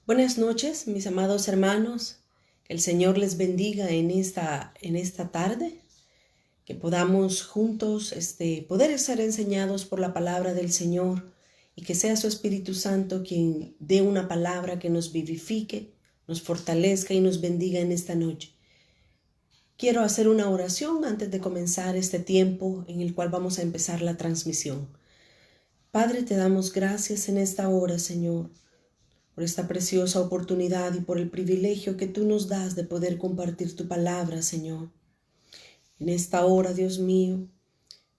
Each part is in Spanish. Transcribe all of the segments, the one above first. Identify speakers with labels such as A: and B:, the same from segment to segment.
A: Buenas noches, mis amados hermanos. Que el Señor les bendiga en esta tarde. Que podamos juntos poder ser enseñados por la palabra del Señor y que sea su Espíritu Santo quien dé una palabra que nos vivifique, nos fortalezca y nos bendiga en esta noche. Quiero hacer una oración antes de comenzar este tiempo en el cual vamos a empezar la transmisión. Padre, te damos gracias en esta hora, Señor, por esta preciosa oportunidad y por el privilegio que tú nos das de poder compartir tu palabra, Señor. En esta hora, Dios mío,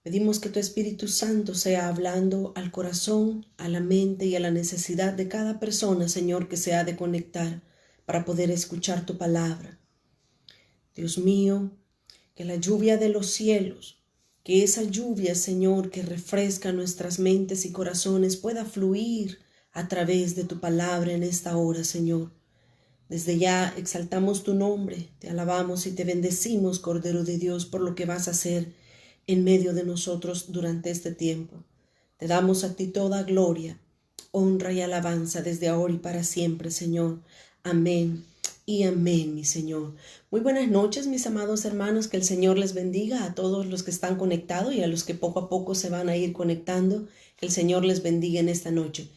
A: pedimos que tu Espíritu Santo sea hablando al corazón, a la mente y a la necesidad de cada persona, Señor, que se ha de conectar para poder escuchar tu palabra. Dios mío, que la lluvia de los cielos, que esa lluvia, Señor, que refresca nuestras mentes y corazones pueda fluir a través de tu palabra en esta hora, Señor. Desde ya exaltamos tu nombre, te alabamos y te bendecimos, Cordero de Dios, por lo que vas a hacer en medio de nosotros durante este tiempo. Te damos a ti toda gloria, honra y alabanza desde ahora y para siempre, Señor. Amén y amén, mi Señor. Muy buenas noches, mis amados hermanos. Que el Señor les bendiga a todos los que están conectados y a los que poco a poco se van a ir conectando. Que el Señor les bendiga en esta noche.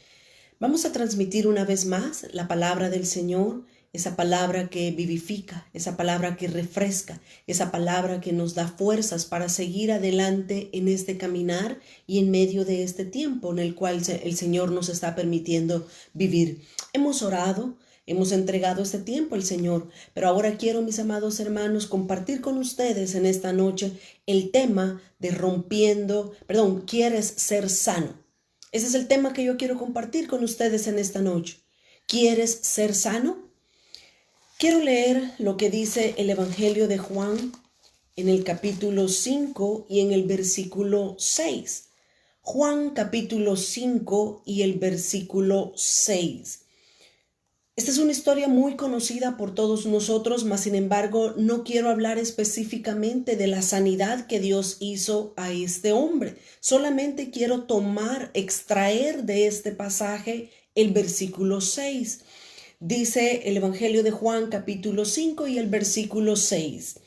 A: Vamos a transmitir una vez más la palabra del Señor, esa palabra que vivifica, esa palabra que refresca, esa palabra que nos da fuerzas para seguir adelante en este caminar y en medio de este tiempo en el cual el Señor nos está permitiendo vivir. Hemos orado, hemos entregado este tiempo al Señor, pero ahora quiero, mis amados hermanos, compartir con ustedes en esta noche el tema de ¿quieres ser sano? Ese es el tema que yo quiero compartir con ustedes en esta noche. ¿Quieres ser sano? Quiero leer lo que dice el Evangelio de Juan en el capítulo 5 y en el versículo 6. Juan capítulo 5 y el versículo 6. Esta es una historia muy conocida por todos nosotros, mas sin embargo no quiero hablar específicamente de la sanidad que Dios hizo a este hombre. Solamente quiero extraer de este pasaje el versículo 6. Dice el Evangelio de Juan capítulo 5 y el versículo 6.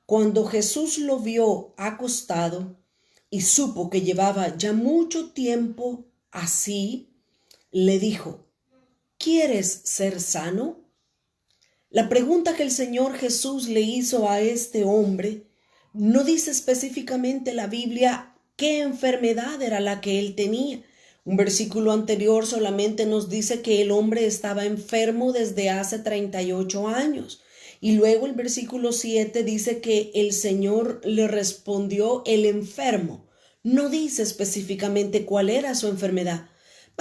A: Cuando Jesús lo vio acostado y supo que llevaba ya mucho tiempo así, le dijo: ¿quieres ser sano? La pregunta que el Señor Jesús le hizo a este hombre no dice específicamente la Biblia qué enfermedad era la que él tenía. Un versículo anterior solamente nos dice que el hombre estaba enfermo desde hace 38 años. Y luego el versículo 7 dice que el Señor le respondió el enfermo. No dice específicamente cuál era su enfermedad.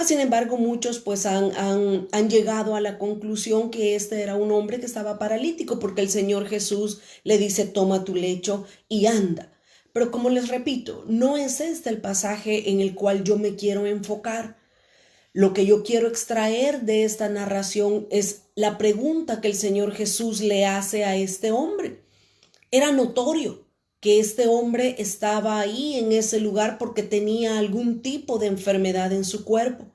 A: Sin embargo, muchos pues han llegado a la conclusión que este era un hombre que estaba paralítico, porque el Señor Jesús le dice: toma tu lecho y anda. Pero como les repito, no es este el pasaje en el cual yo me quiero enfocar. Lo que yo quiero extraer de esta narración es la pregunta que el Señor Jesús le hace a este hombre. Era notorio que este hombre estaba ahí en ese lugar porque tenía algún tipo de enfermedad en su cuerpo.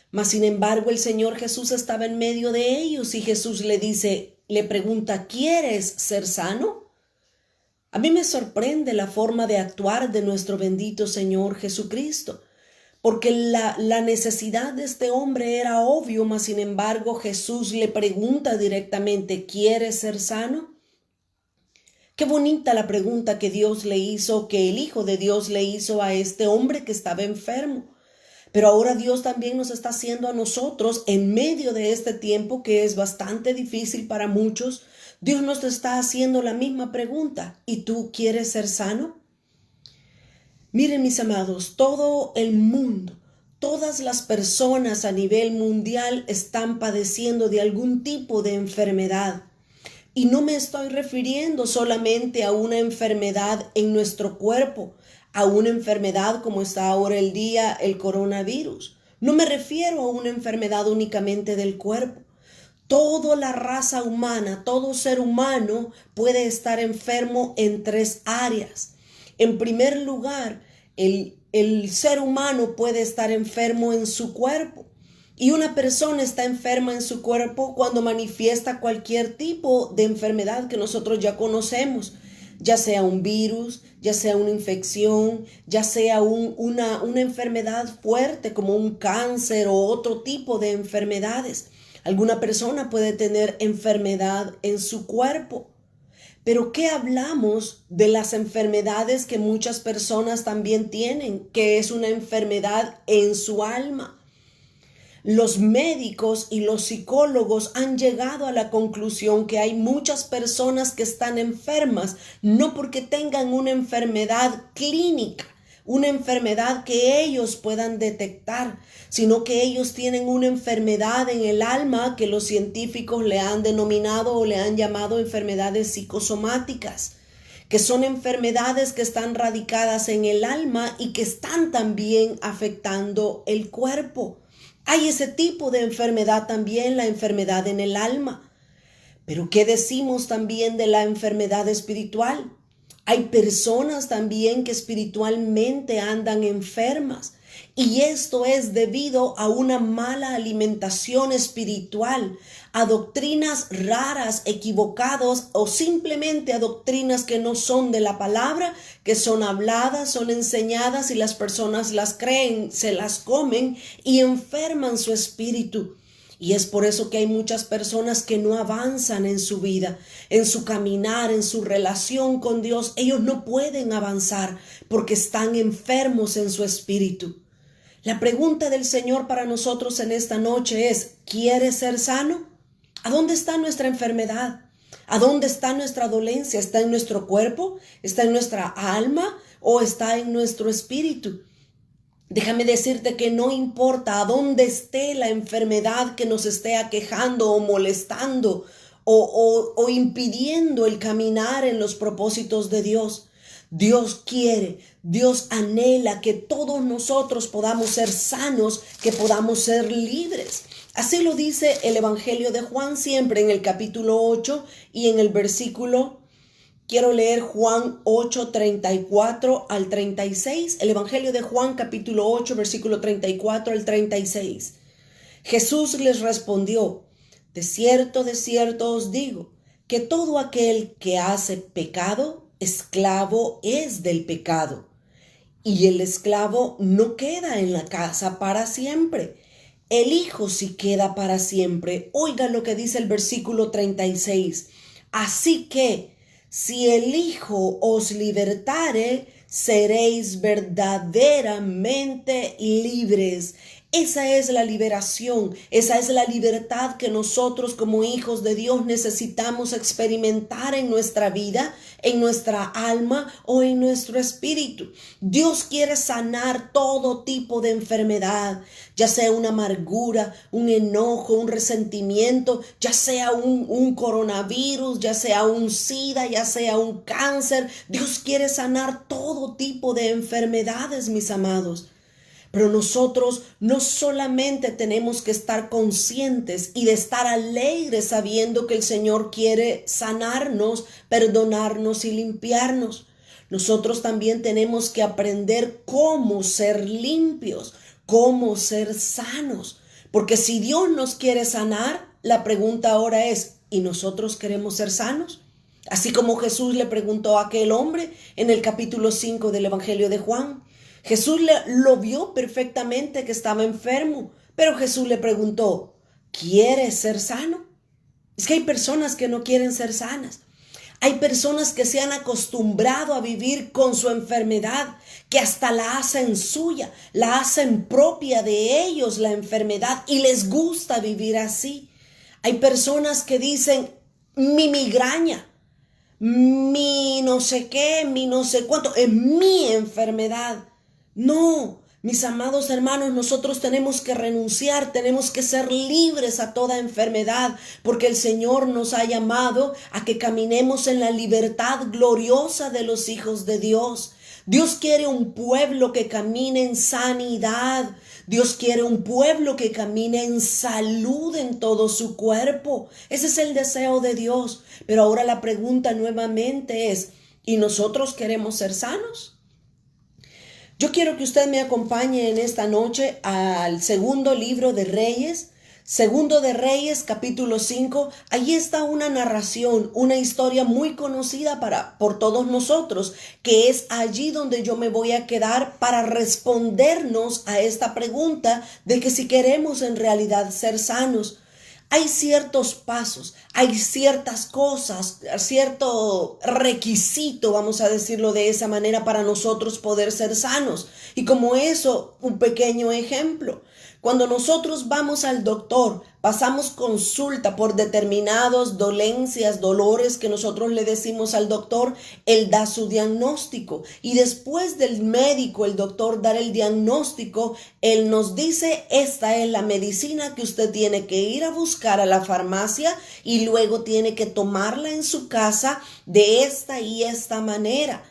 A: Mas sin embargo, el Señor Jesús estaba en medio de ellos y Jesús le pregunta: ¿quieres ser sano? A mí me sorprende la forma de actuar de nuestro bendito Señor Jesucristo, porque la necesidad de este hombre era obvio, mas sin embargo Jesús le pregunta directamente: ¿quieres ser sano? Qué bonita la pregunta que Dios le hizo, que el Hijo de Dios le hizo a este hombre que estaba enfermo. Pero ahora Dios también nos está haciendo a nosotros, en medio de este tiempo que es bastante difícil para muchos, Dios nos está haciendo la misma pregunta: ¿y tú quieres ser sano? Miren, mis amados, todo el mundo, todas las personas a nivel mundial están padeciendo de algún tipo de enfermedad. Y no me estoy refiriendo solamente a una enfermedad en nuestro cuerpo, a una enfermedad como está ahora el día el coronavirus. No me refiero a una enfermedad únicamente del cuerpo. Toda la raza humana, todo ser humano puede estar enfermo en 3 áreas. En primer lugar, el ser humano puede estar enfermo en su cuerpo. Y una persona está enferma en su cuerpo cuando manifiesta cualquier tipo de enfermedad que nosotros ya conocemos, ya sea un virus, ya sea una infección, ya sea una enfermedad fuerte como un cáncer o otro tipo de enfermedades. Alguna persona puede tener enfermedad en su cuerpo. Pero ¿qué hablamos de las enfermedades que muchas personas también tienen, que es una enfermedad en su alma? Los médicos y los psicólogos han llegado a la conclusión que hay muchas personas que están enfermas, no porque tengan una enfermedad clínica, una enfermedad que ellos puedan detectar, sino que ellos tienen una enfermedad en el alma que los científicos le han denominado o le han llamado enfermedades psicosomáticas, que son enfermedades que están radicadas en el alma y que están también afectando el cuerpo. Hay ese tipo de enfermedad también, la enfermedad en el alma. Pero ¿qué decimos también de la enfermedad espiritual? Hay personas también que espiritualmente andan enfermas. Y esto es debido a una mala alimentación espiritual, a doctrinas raras, equivocadas o simplemente a doctrinas que no son de la palabra, que son habladas, son enseñadas y las personas las creen, se las comen y enferman su espíritu. Y es por eso que hay muchas personas que no avanzan en su vida, en su caminar, en su relación con Dios. Ellos no pueden avanzar porque están enfermos en su espíritu. La pregunta del Señor para nosotros en esta noche es, ¿quieres ser sano? ¿A dónde está nuestra enfermedad? ¿A dónde está nuestra dolencia? ¿Está en nuestro cuerpo? ¿Está en nuestra alma? ¿O está en nuestro espíritu? Déjame decirte que no importa a dónde esté la enfermedad que nos esté aquejando o molestando o impidiendo el caminar en los propósitos de Dios. Dios quiere, Dios anhela que todos nosotros podamos ser sanos, que podamos ser libres. Así lo dice el Evangelio de Juan siempre en el capítulo 8 y en el versículo. Quiero leer Juan 8, 34 al 36, el Evangelio de Juan capítulo 8, versículo 34 al 36. Jesús les respondió, de cierto os digo, que todo aquel que hace pecado, esclavo es del pecado. Y el esclavo no queda en la casa para siempre. El Hijo sí queda para siempre. Oiga lo que dice el versículo 36. Así que, si el Hijo os libertare, seréis verdaderamente libres. Esa es la liberación, esa es la libertad que nosotros como hijos de Dios necesitamos experimentar en nuestra vida, en nuestra alma o en nuestro espíritu. Dios quiere sanar todo tipo de enfermedad, ya sea una amargura, un enojo, un resentimiento, ya sea un coronavirus, ya sea un SIDA, ya sea un cáncer. Dios quiere sanar todo tipo de enfermedades, mis amados. Pero nosotros no solamente tenemos que estar conscientes y de estar alegres sabiendo que el Señor quiere sanarnos, perdonarnos y limpiarnos. Nosotros también tenemos que aprender cómo ser limpios, cómo ser sanos. Porque si Dios nos quiere sanar, la pregunta ahora es, ¿y nosotros queremos ser sanos? Así como Jesús le preguntó a aquel hombre en el capítulo 5 del Evangelio de Juan. Jesús lo vio perfectamente que estaba enfermo, pero Jesús le preguntó, ¿quieres ser sano? Es que hay personas que no quieren ser sanas. Hay personas que se han acostumbrado a vivir con su enfermedad, que hasta la hacen suya, la hacen propia de ellos la enfermedad y les gusta vivir así. Hay personas que dicen, mi migraña, mi no sé qué, mi no sé cuánto, es mi enfermedad. No, mis amados hermanos, nosotros tenemos que renunciar, tenemos que ser libres a toda enfermedad, porque el Señor nos ha llamado a que caminemos en la libertad gloriosa de los hijos de Dios. Dios quiere un pueblo que camine en sanidad. Dios quiere un pueblo que camine en salud en todo su cuerpo. Ese es el deseo de Dios. Pero ahora la pregunta nuevamente es, ¿y nosotros queremos ser sanos? Yo quiero que usted me acompañe en esta noche al segundo libro de Reyes. Segundo de Reyes, capítulo 5. Allí está una narración, una historia muy conocida por todos nosotros, que es allí donde yo me voy a quedar para respondernos a esta pregunta de que si queremos en realidad ser sanos. Hay ciertos pasos, hay ciertas cosas, cierto requisito, vamos a decirlo de esa manera, para nosotros poder ser sanos. Y como eso, un pequeño ejemplo. Cuando nosotros vamos al doctor, pasamos consulta por determinadas dolencias, dolores que nosotros le decimos al doctor, él da su diagnóstico y después del médico, el doctor dar el diagnóstico, él nos dice, esta es la medicina que usted tiene que ir a buscar a la farmacia y luego tiene que tomarla en su casa de esta y esta manera.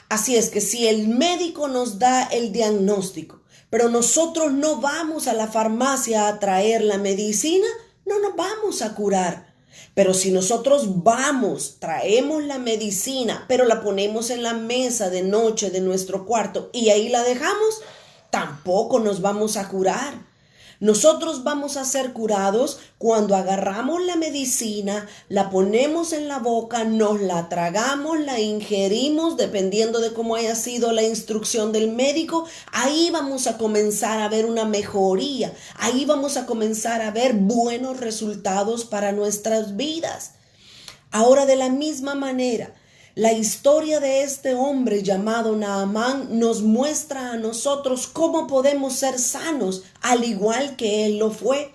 A: Así es que si el médico nos da el diagnóstico, pero nosotros no vamos a la farmacia a traer la medicina, no nos vamos a curar. Pero si nosotros vamos, traemos la medicina, pero la ponemos en la mesa de noche de nuestro cuarto y ahí la dejamos, tampoco nos vamos a curar. Nosotros vamos a ser curados cuando agarramos la medicina, la ponemos en la boca, nos la tragamos, la ingerimos, dependiendo de cómo haya sido la instrucción del médico. Ahí vamos a comenzar a ver una mejoría, ahí vamos a comenzar a ver buenos resultados para nuestras vidas. Ahora, de la misma manera, la historia de este hombre llamado Naamán nos muestra a nosotros cómo podemos ser sanos, al igual que él lo fue.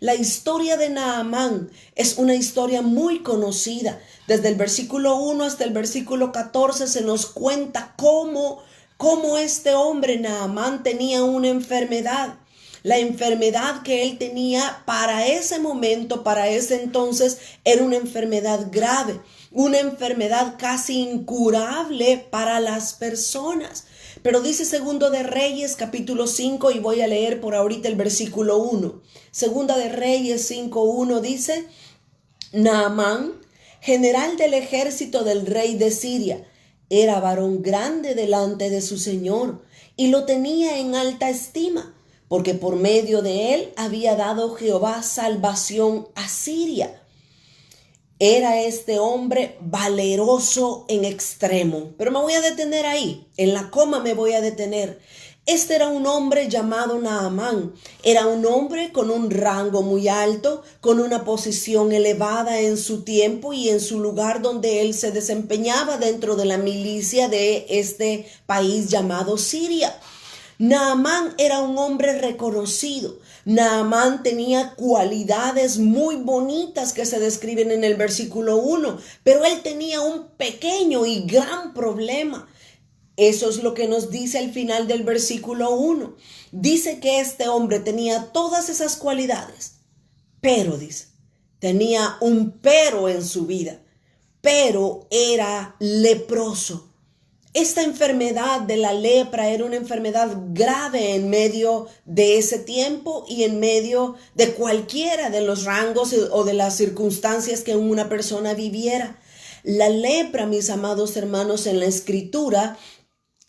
A: La historia de Naamán es una historia muy conocida. Desde el versículo 1 hasta el versículo 14 se nos cuenta cómo este hombre Naamán tenía una enfermedad. La enfermedad que él tenía para ese momento, para ese entonces, era una enfermedad grave, una enfermedad casi incurable para las personas. Pero dice Segundo de Reyes capítulo 5 y voy a leer por ahorita el versículo 1. Segunda de Reyes 5:1 dice, Naamán, general del ejército del rey de Siria, era varón grande delante de su señor y lo tenía en alta estima, porque por medio de él había dado Jehová salvación a Siria. Era este hombre valeroso en extremo. Pero me voy a detener ahí, en la coma me voy a detener. Este era un hombre llamado Naamán. Era un hombre con un rango muy alto, con una posición elevada en su tiempo y en su lugar donde él se desempeñaba dentro de la milicia de este país llamado Siria. Naamán era un hombre reconocido. Naamán tenía cualidades muy bonitas que se describen en el versículo 1, pero él tenía un pequeño y gran problema. Eso es lo que nos dice al final del versículo 1. Dice que este hombre tenía todas esas cualidades, pero dice, tenía un pero en su vida, pero era leproso. Esta enfermedad de la lepra era una enfermedad grave en medio de ese tiempo y en medio de cualquiera de los rangos o de las circunstancias que una persona viviera. La lepra, mis amados hermanos, en la Escritura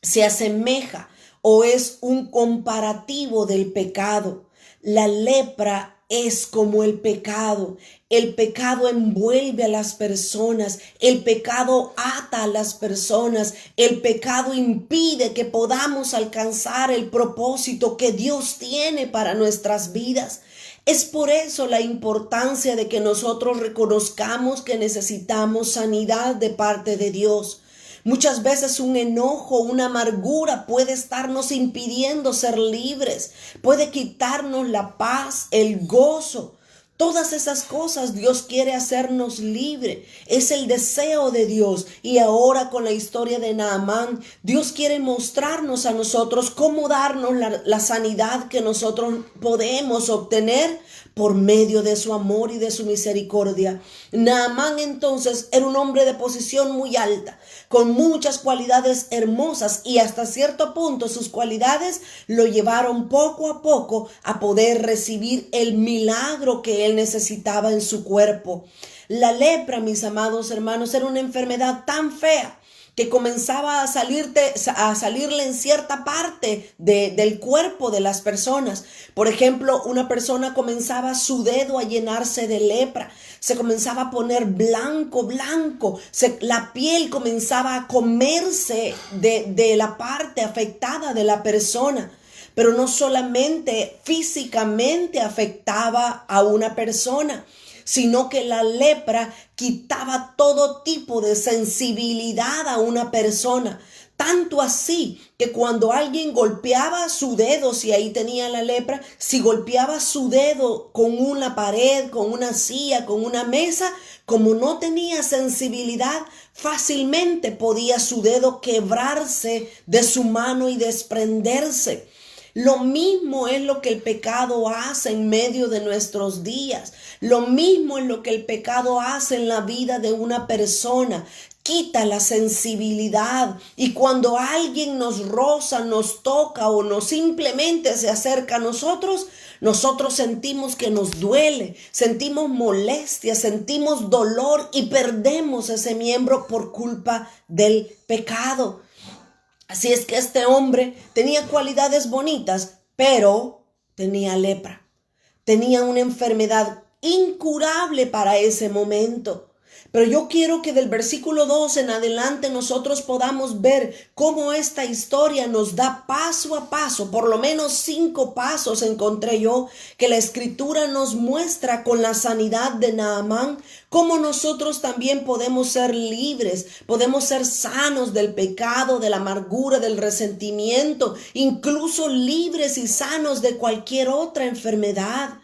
A: se asemeja o es un comparativo del pecado. La lepra es como el pecado. El pecado envuelve a las personas, el pecado ata a las personas, el pecado impide que podamos alcanzar el propósito que Dios tiene para nuestras vidas. Es por eso la importancia de que nosotros reconozcamos que necesitamos sanidad de parte de Dios. Muchas veces un enojo, una amargura puede estarnos impidiendo ser libres, puede quitarnos la paz, el gozo. Todas esas cosas Dios quiere hacernos libre. Es el deseo de Dios. Y ahora con la historia de Naamán, Dios quiere mostrarnos a nosotros cómo darnos la sanidad que nosotros podemos obtener por medio de su amor y de su misericordia. Naamán entonces era un hombre de posición muy alta, con muchas cualidades hermosas y hasta cierto punto sus cualidades lo llevaron poco a poco a poder recibir el milagro que él necesitaba en su cuerpo. La lepra, mis amados hermanos, era una enfermedad tan fea que comenzaba a salirle en cierta parte del cuerpo de las personas. Por ejemplo, una persona comenzaba su dedo a llenarse de lepra, se comenzaba a poner blanco, la piel comenzaba a comerse de la parte afectada de la persona. Pero no solamente físicamente afectaba a una persona, sino que la lepra quitaba todo tipo de sensibilidad a una persona. Tanto así que cuando alguien golpeaba su dedo, si ahí tenía la lepra, si golpeaba su dedo con una pared, con una silla, con una mesa, como no tenía sensibilidad, fácilmente podía su dedo quebrarse de su mano y desprenderse. Lo mismo es lo que el pecado hace en medio de nuestros días. Lo mismo es lo que el pecado hace en la vida de una persona. Quita la sensibilidad, y cuando alguien nos roza, nos toca o nos simplemente se acerca a nosotros, nosotros sentimos que nos duele, sentimos molestia, sentimos dolor y perdemos ese miembro por culpa del pecado. Así es que este hombre tenía cualidades bonitas, pero tenía lepra. Tenía una enfermedad incurable para ese momento. Pero yo quiero que del versículo 2 en adelante nosotros podamos ver cómo esta historia nos da paso a paso, por lo menos 5 pasos encontré yo, que la escritura nos muestra con la sanidad de Naamán, cómo nosotros también podemos ser libres, podemos ser sanos del pecado, de la amargura, del resentimiento, incluso libres y sanos de cualquier otra enfermedad.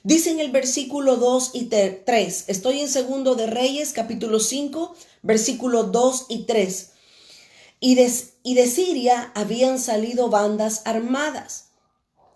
A: Dice en el versículo 2 y 3, estoy en Segundo de Reyes, capítulo 5, versículo 2 y 3. Y de Siria habían salido bandas armadas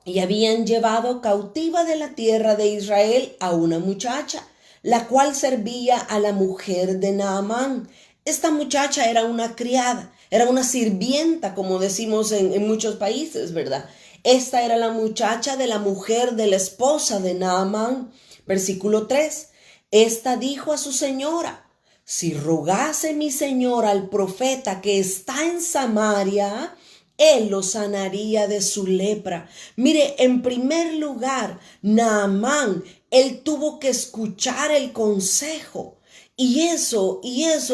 A: y habían llevado cautiva de la tierra de Israel a una muchacha, la cual servía a la mujer de Naamán. Esta muchacha era una criada, era una sirvienta, como decimos en muchos países, ¿verdad? Esta era la muchacha de la mujer de la esposa de Naamán. Versículo 3. Esta dijo a su señora: si rogase mi señora al profeta que está en Samaria, él lo sanaría de su lepra. Mire, en primer lugar, Naamán, él tuvo que escuchar el consejo. Y eso,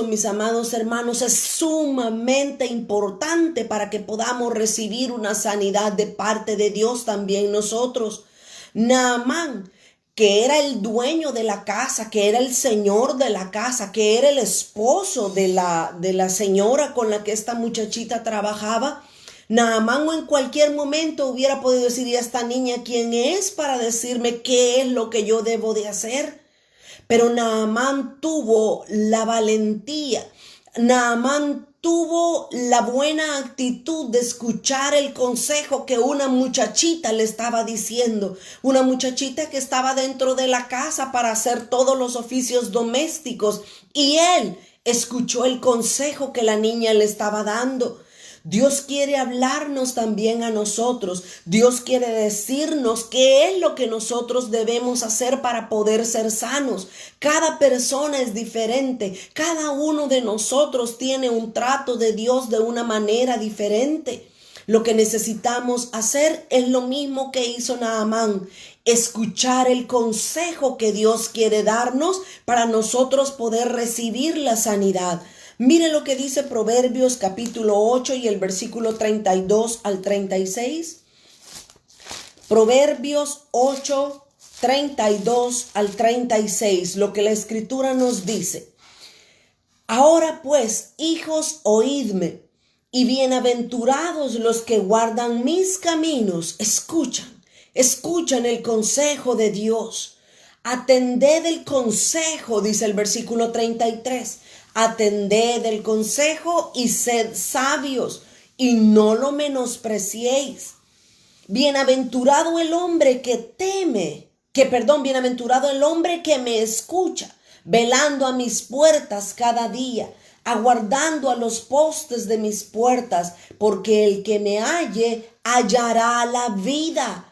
A: mis amados hermanos, es sumamente importante para que podamos recibir una sanidad de parte de Dios también nosotros. Naamán, que era el dueño de la casa, que era el señor de la casa, que era el esposo de la señora con la que esta muchachita trabajaba, Naamán en cualquier momento hubiera podido decir: ¿y esta niña quién es para decirme qué es lo que yo debo de hacer? Pero Naamán tuvo la valentía, Naamán tuvo la buena actitud de escuchar el consejo que una muchachita le estaba diciendo, una muchachita que estaba dentro de la casa para hacer todos los oficios domésticos, y él escuchó el consejo que la niña le estaba dando. Dios quiere hablarnos también a nosotros. Dios quiere decirnos qué es lo que nosotros debemos hacer para poder ser sanos. Cada persona es diferente. Cada uno de nosotros tiene un trato de Dios de una manera diferente. Lo que necesitamos hacer es lo mismo que hizo Naamán: escuchar el consejo que Dios quiere darnos para nosotros poder recibir la sanidad. Mire lo que dice Proverbios capítulo 8 y el versículo 32 al 36. Proverbios 8, 32 al 36, lo que la escritura nos dice: ahora pues, hijos, oídme, y bienaventurados los que guardan mis caminos. Escuchan el consejo de Dios. Atended el consejo, dice el versículo 33. Atended el consejo y sed sabios, y no lo menospreciéis. Bienaventurado el hombre bienaventurado el hombre que me escucha, velando a mis puertas cada día, aguardando a los postes de mis puertas, porque el que me halle hallará la vida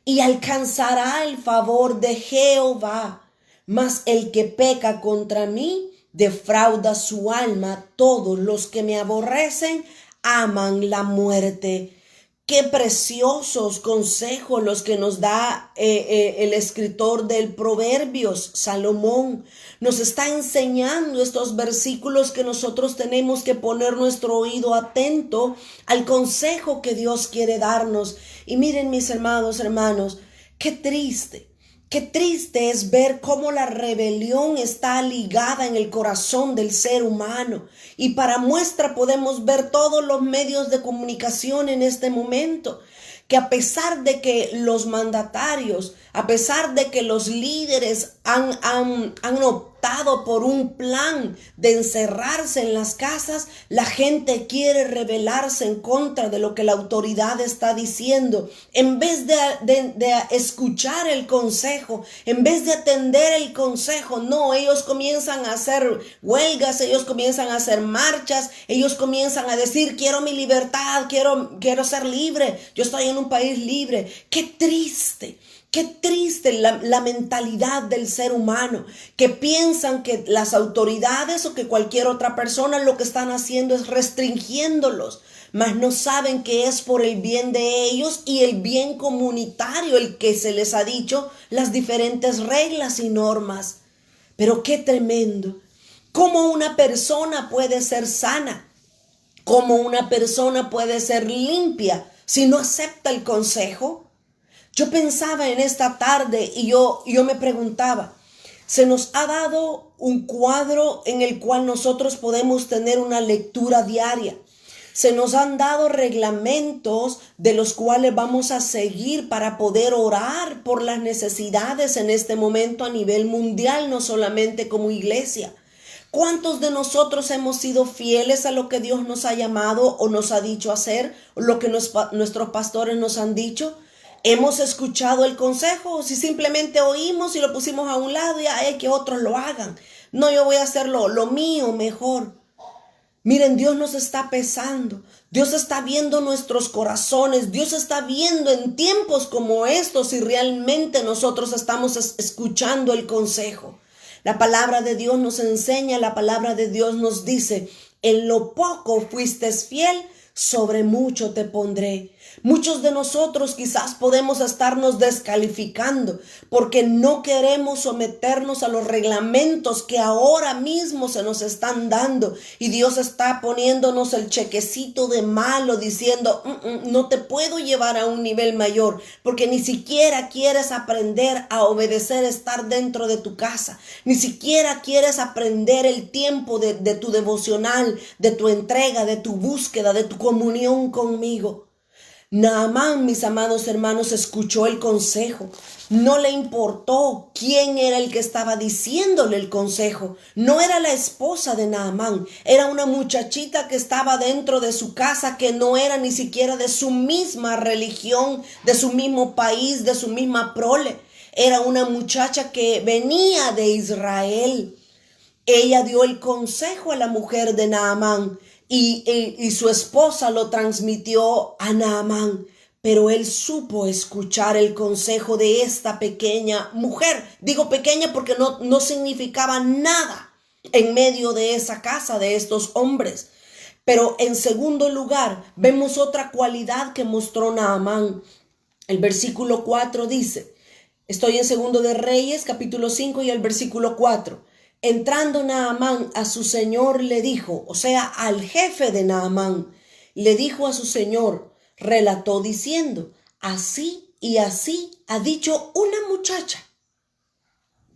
A: y alcanzará el favor de Jehová. Mas el que peca contra mí defrauda su alma. Todos los que me aborrecen aman la muerte. Qué preciosos consejos los que nos da el escritor del Proverbios, Salomón. Nos está enseñando estos versículos que nosotros tenemos que poner nuestro oído atento al consejo que Dios quiere darnos. Y miren, mis hermanos, qué triste. Qué triste es ver cómo la rebelión está ligada en el corazón del ser humano. Y para muestra podemos ver todos los medios de comunicación en este momento, que a pesar de que los mandatarios, a pesar de que los líderes han optado por un plan de encerrarse en las casas, la gente quiere rebelarse en contra de lo que la autoridad está diciendo. En vez de escuchar el consejo, en vez de atender el consejo, no, ellos comienzan a hacer huelgas, ellos comienzan a hacer marchas, ellos comienzan a decir, quiero mi libertad, quiero ser libre, yo estoy en un país libre. Qué triste. Qué triste la mentalidad del ser humano, que piensan que las autoridades o que cualquier otra persona lo que están haciendo es restringiéndolos, mas no saben que es por el bien de ellos y el bien comunitario el que se les ha dicho las diferentes reglas y normas. Pero qué tremendo. ¿Cómo una persona puede ser sana? ¿Cómo una persona puede ser limpia si no acepta el consejo? Yo pensaba en esta tarde y yo me preguntaba, se nos ha dado un cuadro en el cual nosotros podemos tener una lectura diaria. Se nos han dado reglamentos de los cuales vamos a seguir para poder orar por las necesidades en este momento a nivel mundial, no solamente como iglesia. ¿Cuántos de nosotros hemos sido fieles a lo que Dios nos ha llamado o nos ha dicho hacer, o lo que nuestros pastores nos han dicho? ¿Hemos escuchado el consejo o si simplemente oímos y lo pusimos a un lado y hay que otros lo hagan? No, yo voy a hacerlo lo mío mejor. Miren, Dios nos está pesando. Dios está viendo nuestros corazones. Dios está viendo en tiempos como estos si realmente nosotros estamos escuchando el consejo. La palabra de Dios nos enseña, la palabra de Dios nos dice, en lo poco fuiste fiel, sobre mucho te pondré. Muchos de nosotros quizás podemos estarnos descalificando porque no queremos someternos a los reglamentos que ahora mismo se nos están dando y Dios está poniéndonos el chequecito de malo diciendo no te puedo llevar a un nivel mayor porque ni siquiera quieres aprender a obedecer, estar dentro de tu casa, ni siquiera quieres aprender el tiempo de tu devocional, de tu entrega, de tu búsqueda, de tu comunión conmigo. Naamán, mis amados hermanos, escuchó el consejo. No le importó quién era el que estaba diciéndole el consejo. No era la esposa de Naamán. Era una muchachita que estaba dentro de su casa, que no era ni siquiera de su misma religión, de su mismo país, de su misma prole. Era una muchacha que venía de Israel. Ella dio el consejo a la mujer de Naamán. Y su esposa lo transmitió a Naamán, pero él supo escuchar el consejo de esta pequeña mujer. Digo pequeña porque no significaba nada en medio de esa casa de estos hombres. Pero en segundo lugar, vemos otra cualidad que mostró Naamán. El versículo 4 dice, estoy en Segundo de Reyes, capítulo 5 y el versículo 4. Entrando Naamán a su señor le dijo, o sea, al jefe de Naamán, le dijo a su señor, relató diciendo, así y así ha dicho una muchacha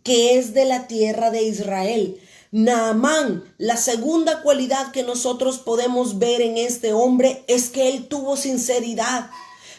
A: que es de la tierra de Israel. Naamán, la segunda cualidad que nosotros podemos ver en este hombre es que él tuvo sinceridad.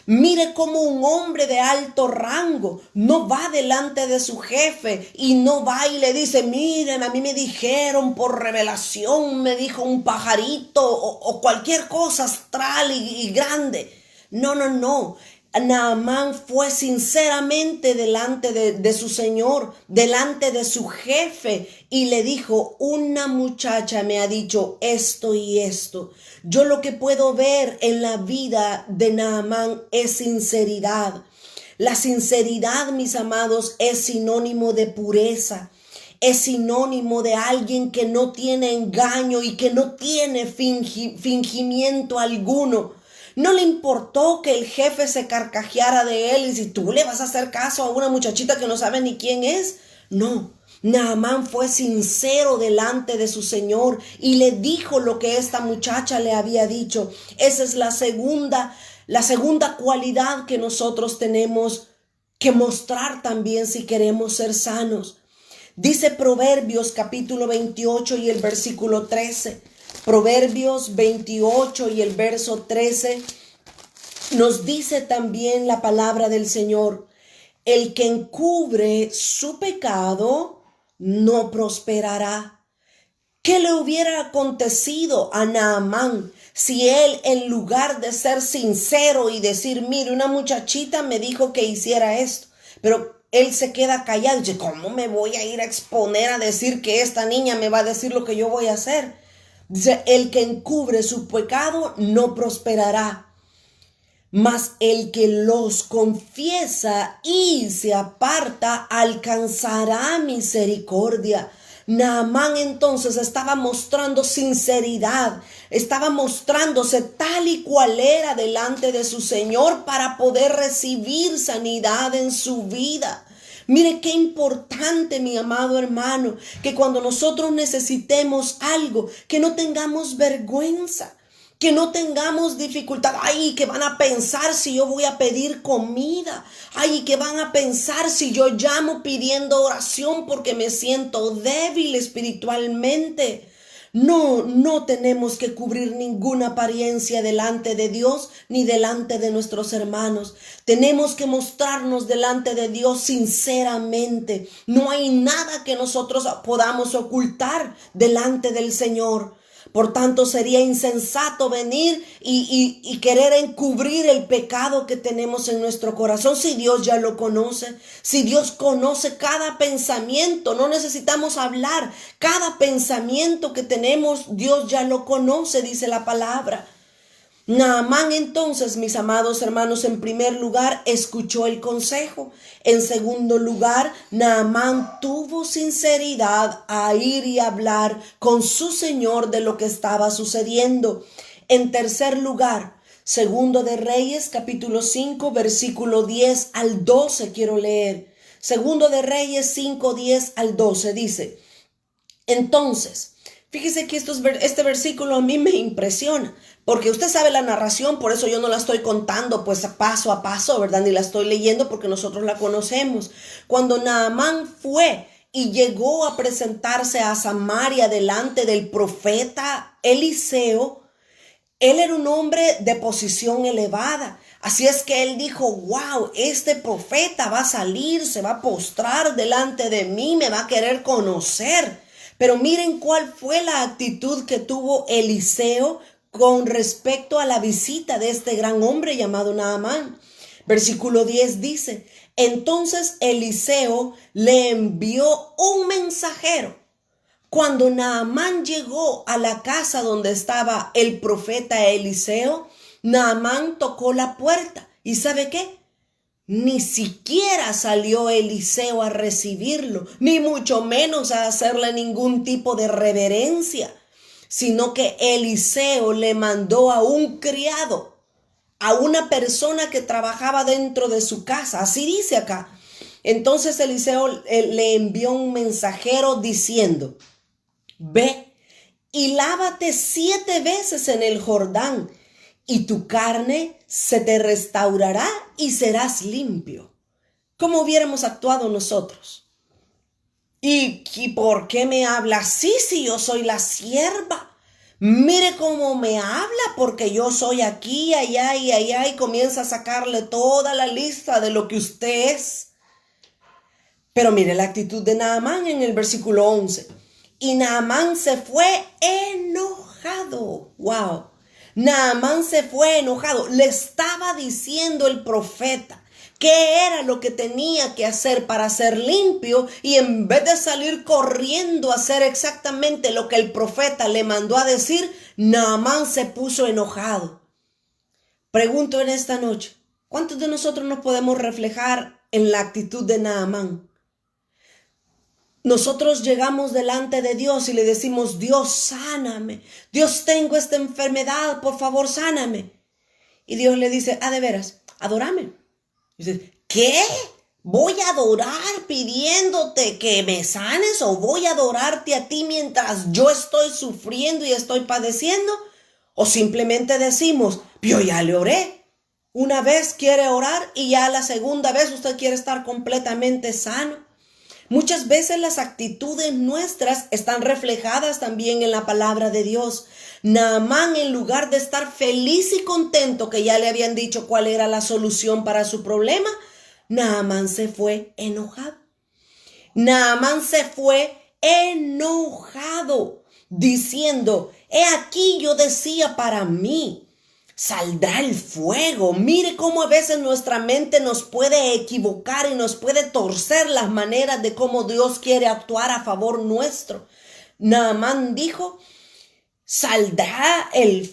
A: Mire cómo un hombre de alto rango no va delante de su jefe y no va y le dice, miren, a mí me dijeron por revelación, me dijo un pajarito o cualquier cosa astral y grande. No. Naamán fue sinceramente delante de su señor, delante de su jefe y le dijo, una muchacha me ha dicho esto y esto. Yo lo que puedo ver en la vida de Naamán es sinceridad. La sinceridad, mis amados, es sinónimo de pureza. es sinónimo de alguien que no tiene engaño y que no tiene fingimiento alguno. No le importó que el jefe se carcajeara de él y si tú le vas a hacer caso a una muchachita que no sabe ni quién es. No, Naamán fue sincero delante de su señor y le dijo lo que esta muchacha le había dicho. Esa es la segunda cualidad que nosotros tenemos que mostrar también si queremos ser sanos. Dice Proverbios capítulo 28 y el versículo 13. Proverbios 28 y el verso 13 nos dice también la palabra del Señor. El que encubre su pecado no prosperará. ¿Qué le hubiera acontecido a Naamán si él, en lugar de ser sincero y decir, mire, una muchachita me dijo que hiciera esto, pero él se queda callado y dice, ¿cómo me voy a ir a exponer a decir que esta niña me va a decir lo que yo voy a hacer? Dice, el que encubre su pecado no prosperará, mas el que los confiesa y se aparta alcanzará misericordia. Naamán entonces estaba mostrando sinceridad, estaba mostrándose tal y cual era delante de su Señor para poder recibir sanidad en su vida. Mire qué importante, mi amado hermano, que cuando nosotros necesitemos algo, que no tengamos vergüenza, que no tengamos dificultad. Ay, que van a pensar si yo voy a pedir comida. Ay, que van a pensar si yo llamo pidiendo oración porque me siento débil espiritualmente. No tenemos que cubrir ninguna apariencia delante de Dios ni delante de nuestros hermanos. Tenemos que mostrarnos delante de Dios sinceramente. No hay nada que nosotros podamos ocultar delante del Señor. Por tanto, sería insensato venir y querer encubrir el pecado que tenemos en nuestro corazón si Dios ya lo conoce. Si Dios conoce cada pensamiento, no necesitamos hablar. Cada pensamiento que tenemos, Dios ya lo conoce, dice la palabra. Naamán entonces, mis amados hermanos, en primer lugar, escuchó el consejo. En segundo lugar, Naamán tuvo sinceridad a ir y hablar con su señor de lo que estaba sucediendo. En tercer lugar, segundo de Reyes, capítulo 5, versículo 10 al 12, quiero leer. Segundo de Reyes 5, 10 al 12 dice, entonces, fíjese que este versículo a mí me impresiona, porque usted sabe la narración, por eso yo no la estoy contando pues paso a paso, ¿verdad? Ni la estoy leyendo porque nosotros la conocemos. Cuando Naamán fue y llegó a presentarse a Samaria delante del profeta Eliseo, él era un hombre de posición elevada. Así es que él dijo, wow, este profeta va a salir, se va a postrar delante de mí, me va a querer conocer. Pero miren cuál fue la actitud que tuvo Eliseo con respecto a la visita de este gran hombre llamado Naamán. Versículo 10 dice, entonces Eliseo le envió un mensajero. Cuando Naamán llegó a la casa donde estaba el profeta Eliseo, Naamán tocó la puerta. ¿Y sabe qué? Ni siquiera salió Eliseo a recibirlo, ni mucho menos a hacerle ningún tipo de reverencia, sino que Eliseo le mandó a un criado, a una persona que trabajaba dentro de su casa. Así dice acá. Entonces Eliseo le envió un mensajero diciendo, ve y lávate 7 veces en el Jordán, y tu carne se te restaurará y serás limpio. ¿Cómo hubiéramos actuado nosotros? ¿Y por qué me habla así si yo soy la sierva? Mire cómo me habla porque yo soy aquí, allá y allá, y comienza a sacarle toda la lista de lo que usted es. Pero mire la actitud de Naamán en el versículo 11. Y Naamán se fue enojado. ¡Wow! Naamán se fue enojado. Le estaba diciendo el profeta qué era lo que tenía que hacer para ser limpio, y en vez de salir corriendo a hacer exactamente lo que el profeta le mandó a decir, Naamán se puso enojado. Pregunto en esta noche, ¿cuántos de nosotros nos podemos reflejar en la actitud de Naamán? nosotros llegamos delante de Dios y le decimos, Dios, sáname. Dios, tengo esta enfermedad, por favor, sáname. Y Dios le dice, de veras, adórame. Y dice, ¿qué? ¿Voy a adorar pidiéndote que me sanes o voy a adorarte a ti mientras yo estoy sufriendo y estoy padeciendo? O simplemente decimos, yo ya le oré. Una vez quiere orar y ya la segunda vez usted quiere estar completamente sano. Muchas veces las actitudes nuestras están reflejadas también en la palabra de Dios. Naamán, en lugar de estar feliz y contento que ya le habían dicho cuál era la solución para su problema, Naamán se fue enojado. Naamán se fue enojado, diciendo, he aquí yo decía para mí, saldrá el fuego. Mire cómo a veces nuestra mente nos puede equivocar y nos puede torcer las maneras de cómo Dios quiere actuar a favor nuestro. Naamán dijo, saldrá el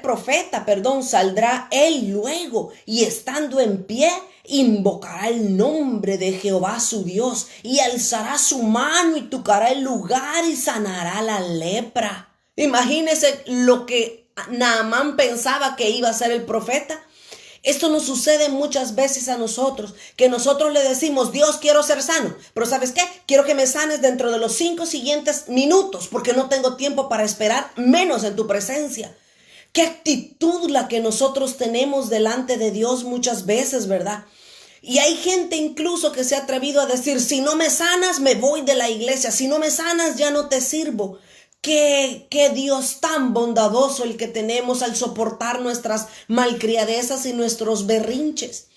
A: profeta, saldrá él luego y estando en pie, invocará el nombre de Jehová su Dios y alzará su mano y tocará el lugar y sanará la lepra. Imagínese lo que Naamán pensaba que iba a ser el profeta. Esto nos sucede muchas veces a nosotros, que nosotros le decimos, Dios, quiero ser sano, pero ¿sabes qué? Quiero que me sanes dentro de los 5 siguientes minutos, porque no tengo tiempo para esperar, menos en tu presencia. Qué actitud la que nosotros tenemos delante de Dios muchas veces, ¿verdad? Y hay gente incluso que se ha atrevido a decir, si no me sanas, me voy de la iglesia, si no me sanas, ya no te sirvo. Qué Dios tan bondadoso el que tenemos al soportar nuestras malcriadezas y nuestros berrinches.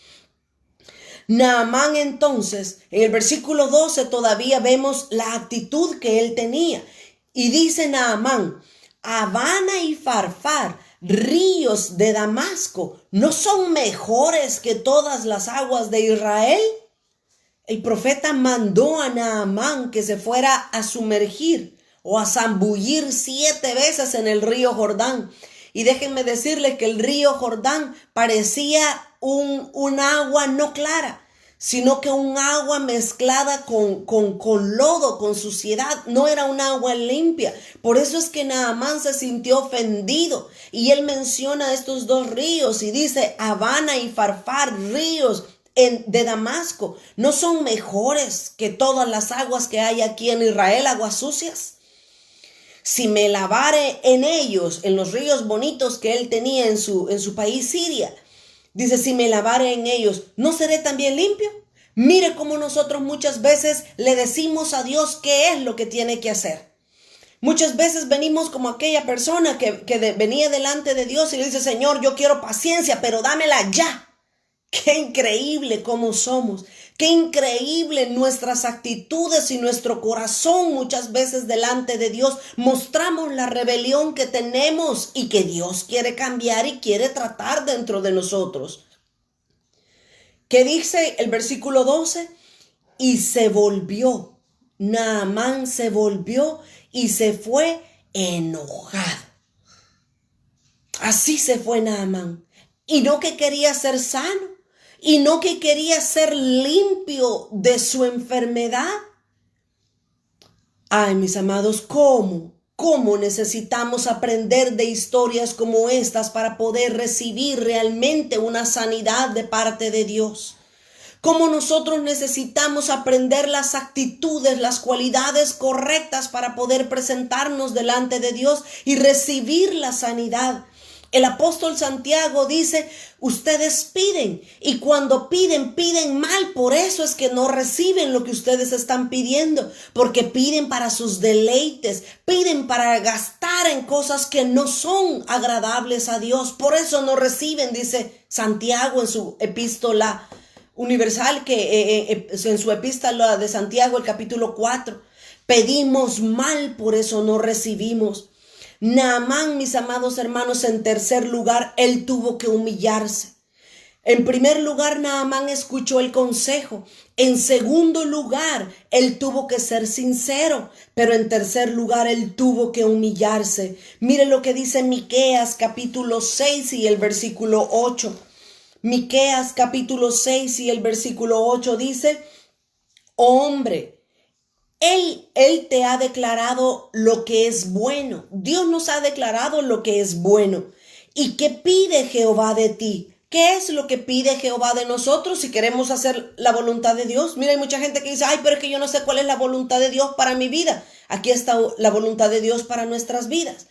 A: Naamán entonces, en el versículo 12 todavía vemos la actitud que él tenía. Y dice Naamán, Abana y Farfar, ríos de Damasco, ¿no son mejores que todas las aguas de Israel? El profeta mandó a Naamán que se fuera a sumergir o a zambullir 7 veces en el río Jordán. Y déjenme decirles que el río Jordán parecía un agua no clara, sino que un agua mezclada con lodo, con suciedad. No era un agua limpia. Por eso es que Naamán se sintió ofendido. Y él menciona estos 2 ríos y dice, Abana y Farfar, ríos de Damasco, ¿no son mejores que todas las aguas que hay aquí en Israel, aguas sucias? Si me lavare en ellos, en los ríos bonitos que él tenía en su país Siria, dice, si me lavare en ellos, ¿no seré también limpio? Mire cómo nosotros muchas veces le decimos a Dios qué es lo que tiene que hacer. Muchas veces venimos como aquella persona que venía delante de Dios y le dice, Señor, yo quiero paciencia, pero dámela ya. Qué increíble cómo somos, qué increíble nuestras actitudes y nuestro corazón muchas veces delante de Dios. Mostramos la rebelión que tenemos y que Dios quiere cambiar y quiere tratar dentro de nosotros. ¿Qué dice el versículo 12? Y se volvió, Naamán se volvió y se fue enojado. Así se fue Naamán. Y no que quería ser sano. Y no que quería ser limpio de su enfermedad. Ay, mis amados, ¿cómo necesitamos aprender de historias como estas para poder recibir realmente una sanidad de parte de Dios? Cómo nosotros necesitamos aprender las actitudes, las cualidades correctas para poder presentarnos delante de Dios y recibir la sanidad. El apóstol Santiago dice, ustedes piden y cuando piden mal. Por eso es que no reciben lo que ustedes están pidiendo, porque piden para sus deleites, piden para gastar en cosas que no son agradables a Dios. Por eso no reciben, dice Santiago en su epístola universal, que en su epístola de Santiago, el capítulo 4. Pedimos mal, por eso no recibimos. Naamán, mis amados hermanos, en tercer lugar, él tuvo que humillarse. En primer lugar, Naamán escuchó el consejo. En segundo lugar, él tuvo que ser sincero. Pero en tercer lugar, él tuvo que humillarse. Mire lo que dice Miqueas capítulo 6 y el versículo 8. Miqueas capítulo 6 y el versículo 8 dice, hombre, Él te ha declarado lo que es bueno. Dios nos ha declarado lo que es bueno. ¿Y qué pide Jehová de ti? ¿Qué es lo que pide Jehová de nosotros si queremos hacer la voluntad de Dios? Mira, hay mucha gente que dice, ay, pero es que yo no sé cuál es la voluntad de Dios para mi vida. Aquí está la voluntad de Dios para nuestras vidas.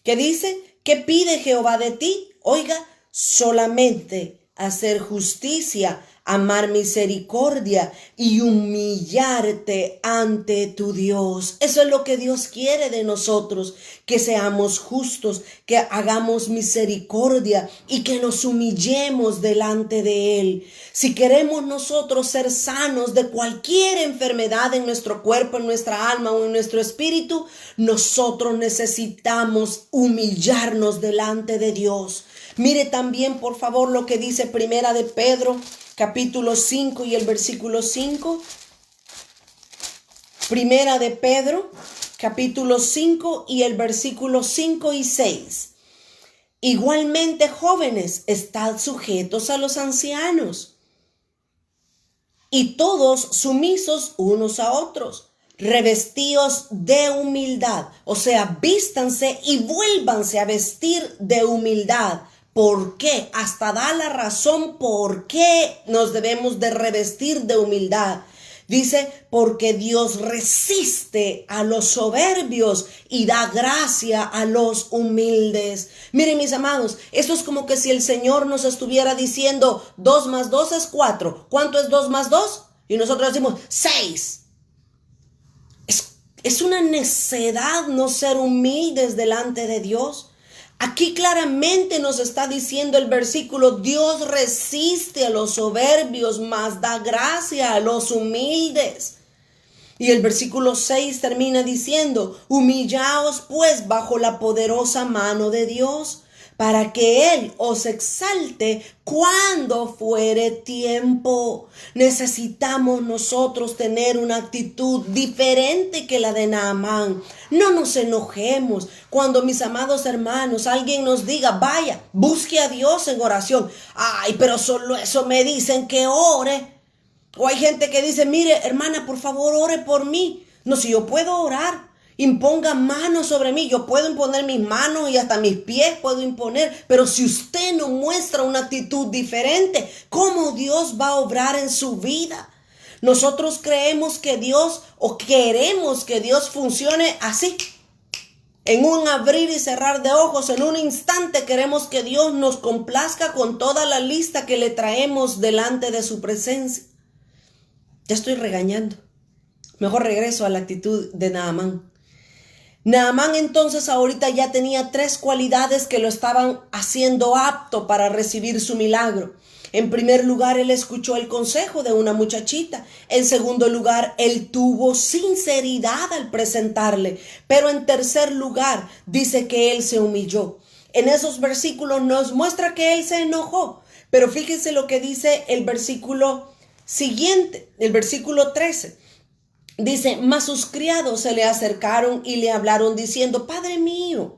A: ¿Qué dice? ¿Qué pide Jehová de ti? Oiga, solamente hacer justicia, amar misericordia y humillarte ante tu Dios. Eso es lo que Dios quiere de nosotros, que seamos justos, que hagamos misericordia y que nos humillemos delante de Él. Si queremos nosotros ser sanos de cualquier enfermedad en nuestro cuerpo, en nuestra alma o en nuestro espíritu, nosotros necesitamos humillarnos delante de Dios. Mire también, por favor, lo que dice Primera de Pedro, capítulo 5 y el versículo 5. Primera de Pedro, capítulo 5 y el versículo 5 y 6. Igualmente, jóvenes, estad sujetos a los ancianos, y todos sumisos unos a otros, revestidos de humildad. O sea, vístanse y vuélvanse a vestir de humildad. ¿Por qué? Hasta da la razón por qué nos debemos de revestir de humildad. Dice, porque Dios resiste a los soberbios y da gracia a los humildes. Miren, mis amados, esto es como que si el Señor nos estuviera diciendo 2 más 2 es 4. ¿Cuánto es 2 más 2? Y nosotros decimos 6. Es una necedad no ser humildes delante de Dios. Aquí claramente nos está diciendo el versículo, Dios resiste a los soberbios, mas da gracia a los humildes. Y el versículo 6 termina diciendo, humillaos pues bajo la poderosa mano de Dios, para que Él os exalte cuando fuere tiempo. Necesitamos nosotros tener una actitud diferente que la de Naamán. No nos enojemos cuando, mis amados hermanos, alguien nos diga, vaya, busque a Dios en oración. Ay, pero solo eso me dicen que ore. O hay gente que dice, mire, hermana, por favor, ore por mí. No, si yo puedo orar. Imponga manos sobre mí. Yo puedo imponer mis manos y hasta mis pies puedo imponer. Pero si usted no muestra una actitud diferente, ¿cómo Dios va a obrar en su vida? Nosotros creemos que Dios o queremos que Dios funcione así. En un abrir y cerrar de ojos, en un instante queremos que Dios nos complazca con toda la lista que le traemos delante de su presencia. Ya estoy regañando. Mejor regreso a la actitud de Naamán. Naamán entonces ahorita ya tenía 3 cualidades que lo estaban haciendo apto para recibir su milagro. En primer lugar, él escuchó el consejo de una muchachita. En segundo lugar, él tuvo sinceridad al presentarle. Pero en tercer lugar, dice que él se humilló. En esos versículos nos muestra que él se enojó. Pero fíjense lo que dice el versículo siguiente, el versículo 13. Dice, mas sus criados se le acercaron y le hablaron diciendo, Padre mío,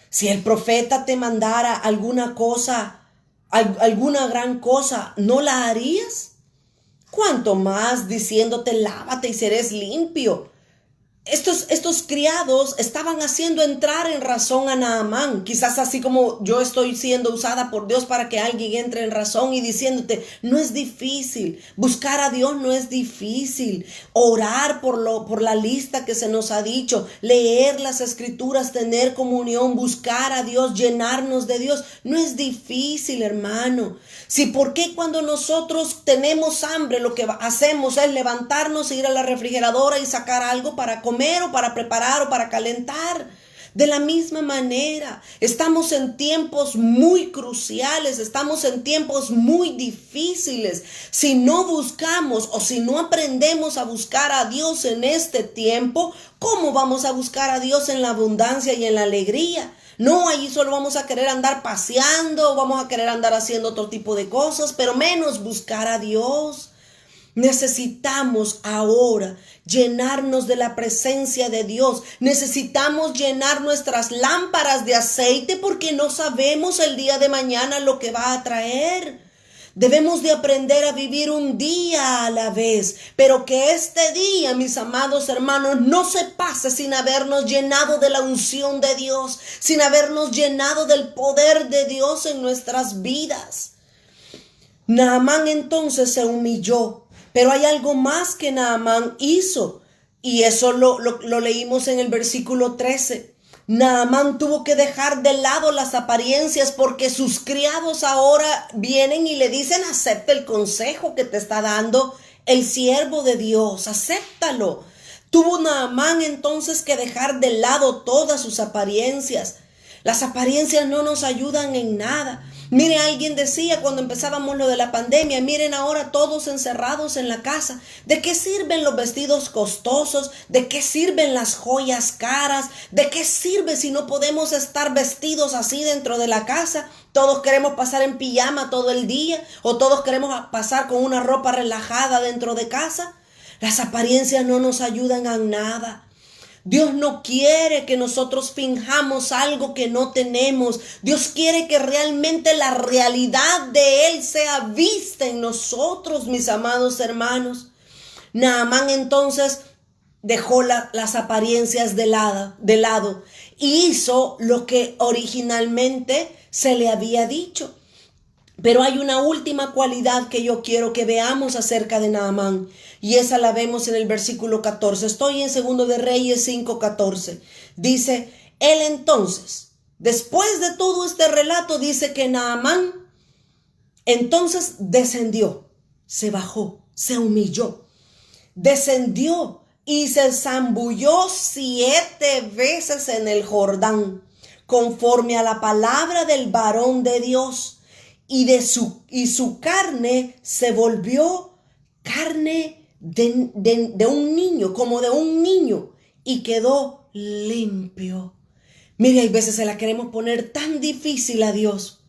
A: si el profeta te mandara alguna cosa, alguna gran cosa, ¿no la harías? ¿Cuánto más diciéndote, lávate y serás limpio? Estos criados estaban haciendo entrar en razón a Naamán, quizás así como yo estoy siendo usada por Dios para que alguien entre en razón y diciéndote, no es difícil, buscar a Dios no es difícil, orar por la lista que se nos ha dicho, leer las escrituras, tener comunión, buscar a Dios, llenarnos de Dios, no es difícil, hermano. Si por qué cuando nosotros tenemos hambre lo que hacemos es levantarnos e ir a la refrigeradora y sacar algo para comer o para preparar o para calentar. De la misma manera, estamos en tiempos muy cruciales, estamos en tiempos muy difíciles. Si no buscamos o si no aprendemos a buscar a Dios en este tiempo, ¿cómo vamos a buscar a Dios en la abundancia y en la alegría? No, allí solo vamos a querer andar paseando, vamos a querer andar haciendo otro tipo de cosas, pero menos buscar a Dios. Necesitamos ahora llenarnos de la presencia de Dios. Necesitamos llenar nuestras lámparas de aceite porque no sabemos el día de mañana lo que va a traer. Debemos de aprender a vivir un día a la vez, pero que este día, mis amados hermanos, no se pase sin habernos llenado de la unción de Dios, sin habernos llenado del poder de Dios en nuestras vidas. Naamán entonces se humilló, pero hay algo más que Naamán hizo, y eso lo leímos en el versículo 13. Naamán tuvo que dejar de lado las apariencias porque sus criados ahora vienen y le dicen: acepta el consejo que te está dando el siervo de Dios, acéptalo. Tuvo Naamán entonces que dejar de lado todas sus apariencias. Las apariencias no nos ayudan en nada. Mire, alguien decía cuando empezábamos lo de la pandemia: miren ahora todos encerrados en la casa. ¿De qué sirven los vestidos costosos? ¿De qué sirven las joyas caras? ¿De qué sirve si no podemos estar vestidos así dentro de la casa? Todos queremos pasar en pijama todo el día, o todos queremos pasar con una ropa relajada dentro de casa. Las apariencias no nos ayudan a nada. Dios no quiere que nosotros finjamos algo que no tenemos. Dios quiere que realmente la realidad de Él sea vista en nosotros, mis amados hermanos. Naamán entonces dejó las apariencias de lado y hizo lo que originalmente se le había dicho. Pero hay una última cualidad que yo quiero que veamos acerca de Naamán, y esa la vemos en el versículo 14. Estoy en 2 de Reyes 5:14. Dice: él entonces, después de todo este relato, dice que Naamán entonces descendió, se bajó, se humilló, descendió y se zambulló 7 veces en el Jordán, conforme a la palabra del varón de Dios. Y su carne se volvió carne de un niño, como de un niño, y quedó limpio. Mire, hay veces se la queremos poner tan difícil a Dios.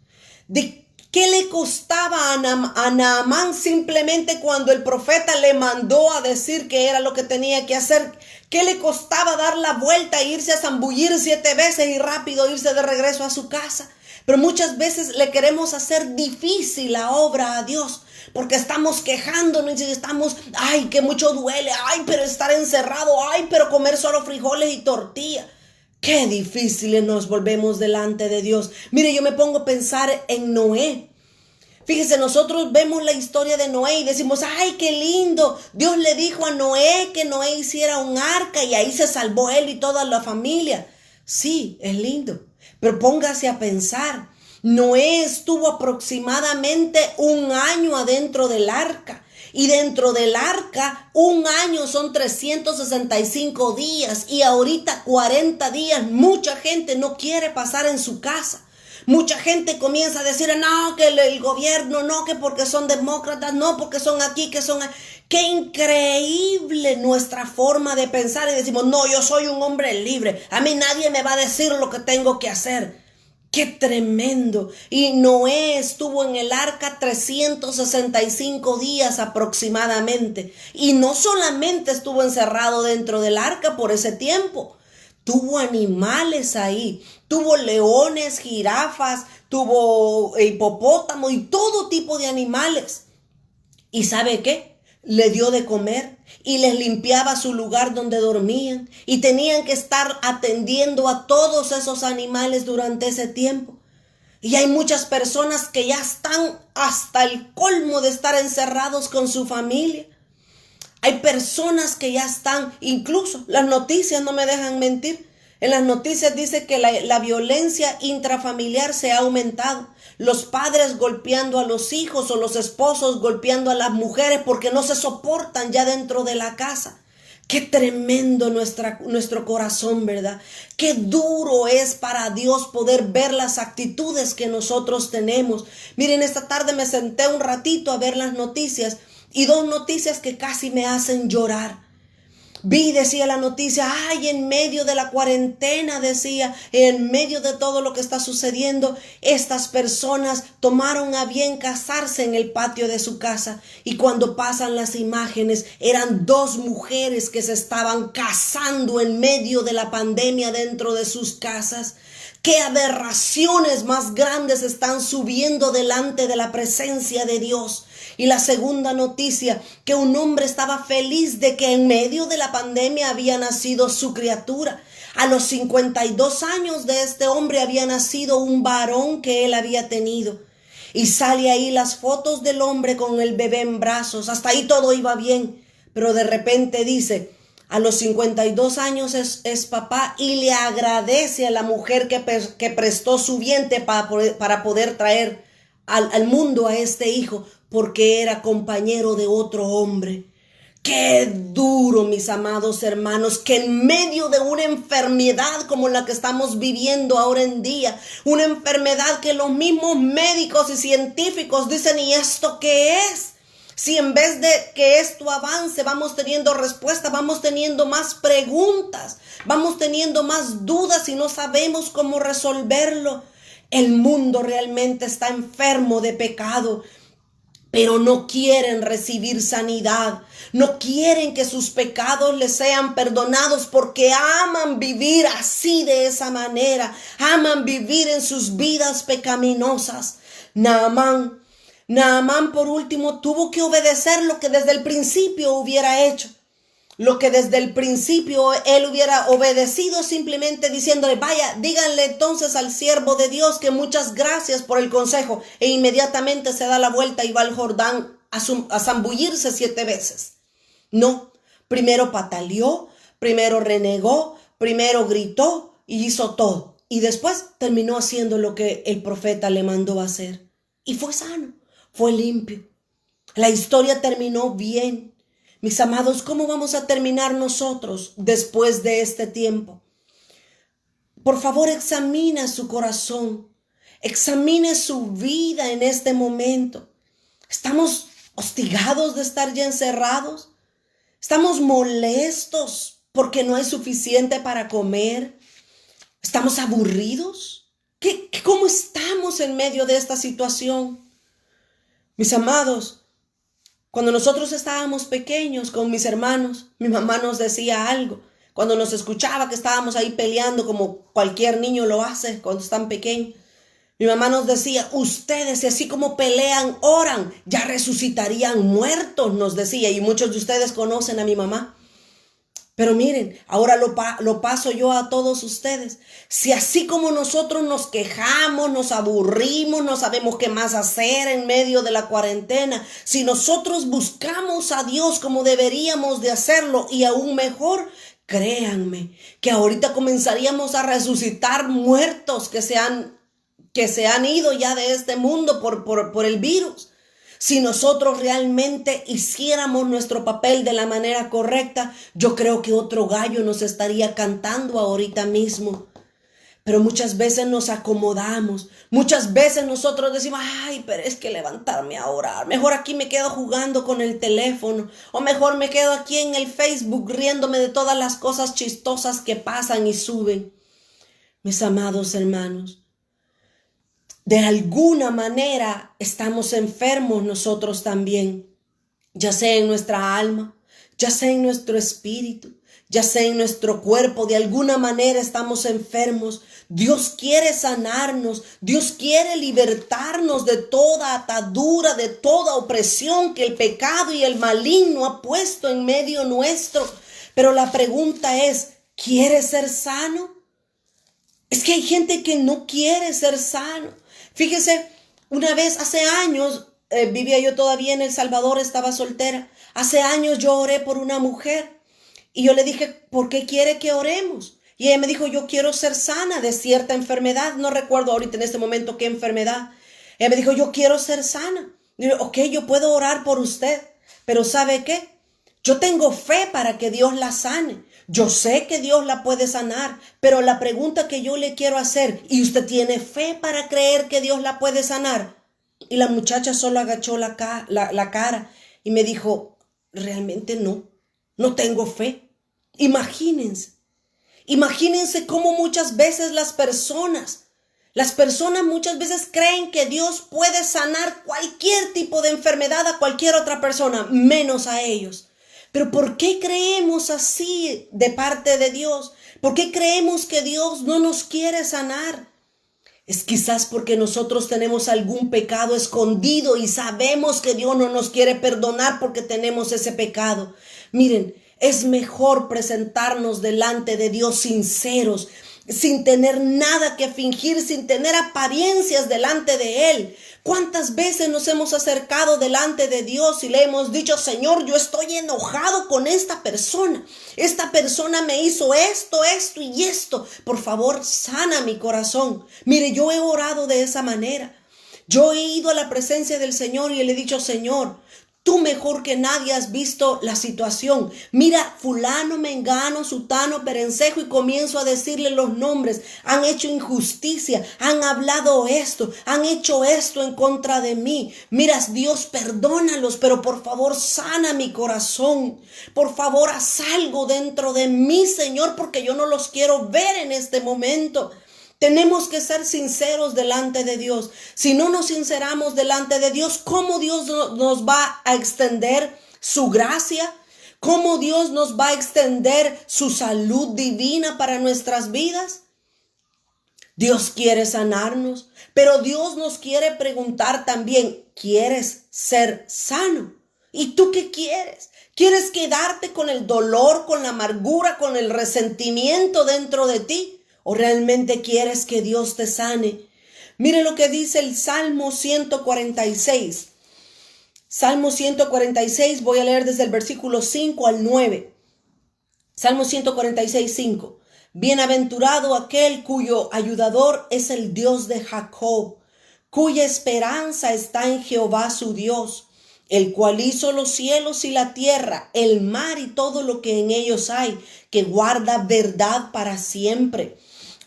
A: ¿De qué le costaba a Naamán simplemente cuando el profeta le mandó a decir que era lo que tenía que hacer? ¿Qué le costaba dar la vuelta e irse a zambullir 7 veces y rápido irse de regreso a su casa? Pero muchas veces le queremos hacer difícil la obra a Dios porque estamos quejándonos y estamos: ay, que mucho duele, ay, pero estar encerrado, ay, pero comer solo frijoles y tortilla. Qué difíciles nos volvemos delante de Dios. Mire, yo me pongo a pensar en Noé. Fíjese, nosotros vemos la historia de Noé y decimos: ay, qué lindo. Dios le dijo a Noé que Noé hiciera un arca y ahí se salvó él y toda la familia. Sí, es lindo. Pero póngase a pensar, Noé estuvo aproximadamente 1 año adentro del arca. Y dentro del arca, 1 año son 365 días. Y ahorita 40 días, mucha gente no quiere pasar en su casa. Mucha gente comienza a decir: no, que el gobierno, no, que porque son demócratas, no, porque son aquí, que son... Qué increíble nuestra forma de pensar, y decimos: no, yo soy un hombre libre, a mí nadie me va a decir lo que tengo que hacer. ¡Qué tremendo! Y Noé estuvo en el arca 365 días aproximadamente. Y no solamente estuvo encerrado dentro del arca por ese tiempo. Tuvo animales ahí. Tuvo leones, jirafas, tuvo hipopótamos y todo tipo de animales. ¿Y sabe qué? Le dio de comer y les limpiaba su lugar donde dormían, y tenían que estar atendiendo a todos esos animales durante ese tiempo. Y hay muchas personas que ya están hasta el colmo de estar encerrados con su familia. Hay personas que ya están, incluso las noticias no me dejan mentir. En las noticias dice que la violencia intrafamiliar se ha aumentado. Los padres golpeando a los hijos o los esposos golpeando a las mujeres porque no se soportan ya dentro de la casa. Qué tremendo nuestro corazón, ¿verdad? Qué duro es para Dios poder ver las actitudes que nosotros tenemos. Miren, esta tarde me senté un ratito a ver las noticias y 2 noticias que casi me hacen llorar. Vi, decía la noticia, ay, en medio de la cuarentena, decía, en medio de todo lo que está sucediendo, estas personas tomaron a bien casarse en el patio de su casa. Y cuando pasan las imágenes, eran dos mujeres que se estaban casando en medio de la pandemia dentro de sus casas. ¿Qué aberraciones más grandes están subiendo delante de la presencia de Dios? Y la segunda noticia, que un hombre estaba feliz de que en medio de la pandemia había nacido su criatura. A los 52 años de este hombre había nacido un varón que él había tenido. Y sale ahí las fotos del hombre con el bebé en brazos. Hasta ahí todo iba bien. Pero de repente dice, a los 52 años es papá y le agradece a la mujer que prestó su vientre para poder traer al mundo a este hijo, porque era compañero de otro hombre. Qué duro, mis amados hermanos, que en medio de una enfermedad como la que estamos viviendo ahora en día, una enfermedad que los mismos médicos y científicos dicen, ¿y esto qué es? Si en vez de que esto avance, vamos teniendo respuestas, vamos teniendo más preguntas, vamos teniendo más dudas y no sabemos cómo resolverlo. El mundo realmente está enfermo de pecado, pero no quieren recibir sanidad. No quieren que sus pecados les sean perdonados porque aman vivir así, de esa manera. Aman vivir en sus vidas pecaminosas. Naamán por último tuvo que obedecer lo que desde el principio hubiera hecho. Lo que desde el principio él hubiera obedecido, simplemente diciéndole, vaya, díganle entonces al siervo de Dios que muchas gracias por el consejo. E inmediatamente se da la vuelta y va al Jordán a zambullirse 7 veces. No, primero pataleó, primero renegó, primero gritó y hizo todo. Y después terminó haciendo lo que el profeta le mandó a hacer. Y fue sano, fue limpio. La historia terminó bien. Mis amados, ¿cómo vamos a terminar nosotros después de este tiempo? Por favor, examina su corazón, examine su vida en este momento. ¿Estamos hostigados de estar ya encerrados? ¿Estamos molestos porque no hay suficiente para comer? ¿Estamos aburridos? ¿Cómo estamos en medio de esta situación? Mis amados, cuando nosotros estábamos pequeños con mis hermanos, mi mamá nos decía algo. Cuando nos escuchaba que estábamos ahí peleando como cualquier niño lo hace cuando están pequeños, mi mamá nos decía, ustedes, si así como pelean, oran, ya resucitarían muertos, nos decía. Y muchos de ustedes conocen a mi mamá. Pero miren, ahora lo paso yo a todos ustedes. Si así como nosotros nos quejamos, nos aburrimos, no sabemos qué más hacer en medio de la cuarentena, si nosotros buscamos a Dios como deberíamos de hacerlo y aún mejor, créanme que ahorita comenzaríamos a resucitar muertos que se han ido ya de este mundo por el virus. Si nosotros realmente hiciéramos nuestro papel de la manera correcta, yo creo que otro gallo nos estaría cantando ahorita mismo. Pero muchas veces nos acomodamos, muchas veces nosotros decimos, ay, pero es que levantarme a orar, mejor aquí me quedo jugando con el teléfono, o mejor me quedo aquí en el Facebook riéndome de todas las cosas chistosas que pasan y suben. Mis amados hermanos, de alguna manera estamos enfermos nosotros también, ya sea en nuestra alma, ya sea en nuestro espíritu, ya sea en nuestro cuerpo. De alguna manera estamos enfermos. Dios quiere sanarnos, Dios quiere libertarnos de toda atadura, de toda opresión que el pecado y el maligno ha puesto en medio nuestro. Pero la pregunta es, ¿quieres ser sano? Es que hay gente que no quiere ser sano. Fíjese, una vez hace años, vivía yo todavía en El Salvador, estaba soltera. Hace años yo oré por una mujer y yo le dije, ¿por qué quiere que oremos? Y ella me dijo, yo quiero ser sana de cierta enfermedad. No recuerdo ahorita en este momento qué enfermedad. Ella me dijo, yo quiero ser sana. Y yo, ok, yo puedo orar por usted, pero ¿sabe qué? Yo tengo fe para que Dios la sane. Yo sé que Dios la puede sanar, pero la pregunta que yo le quiero hacer, ¿y usted tiene fe para creer que Dios la puede sanar? Y la muchacha solo agachó la cara y me dijo, realmente no tengo fe. Imagínense, imagínense cómo muchas veces las personas muchas veces creen que Dios puede sanar cualquier tipo de enfermedad a cualquier otra persona, menos a ellos. Pero ¿por qué creemos así de parte de Dios? ¿Por qué creemos que Dios no nos quiere sanar? Es quizás porque nosotros tenemos algún pecado escondido y sabemos que Dios no nos quiere perdonar porque tenemos ese pecado. Miren, es mejor presentarnos delante de Dios sinceros, sin tener nada que fingir, sin tener apariencias delante de Él. ¿Cuántas veces nos hemos acercado delante de Dios y le hemos dicho, Señor, yo estoy enojado con esta persona. Esta persona me hizo esto, esto y esto. Por favor, sana mi corazón. Mire, yo he orado de esa manera. Yo he ido a la presencia del Señor y le he dicho, Señor, tú mejor que nadie has visto la situación. Mira, fulano, mengano, sutano, perencejo, y comienzo a decirle los nombres. Han hecho injusticia, han hablado esto, han hecho esto en contra de mí. Mira, Dios, perdónalos, pero por favor sana mi corazón. Por favor, haz algo dentro de mí, Señor, porque yo no los quiero ver en este momento. Tenemos que ser sinceros delante de Dios. Si no nos sinceramos delante de Dios, ¿cómo Dios nos va a extender su gracia? ¿Cómo Dios nos va a extender su salud divina para nuestras vidas? Dios quiere sanarnos, pero Dios nos quiere preguntar también, ¿quieres ser sano? ¿Y tú qué quieres? ¿Quieres quedarte con el dolor, con la amargura, con el resentimiento dentro de ti? ¿O realmente quieres que Dios te sane? Mire lo que dice el Salmo 146. Salmo 146, voy a leer desde el versículo 5 al 9. Salmo 146, 5. Bienaventurado aquel cuyo ayudador es el Dios de Jacob, cuya esperanza está en Jehová su Dios, el cual hizo los cielos y la tierra, el mar y todo lo que en ellos hay, que guarda verdad para siempre.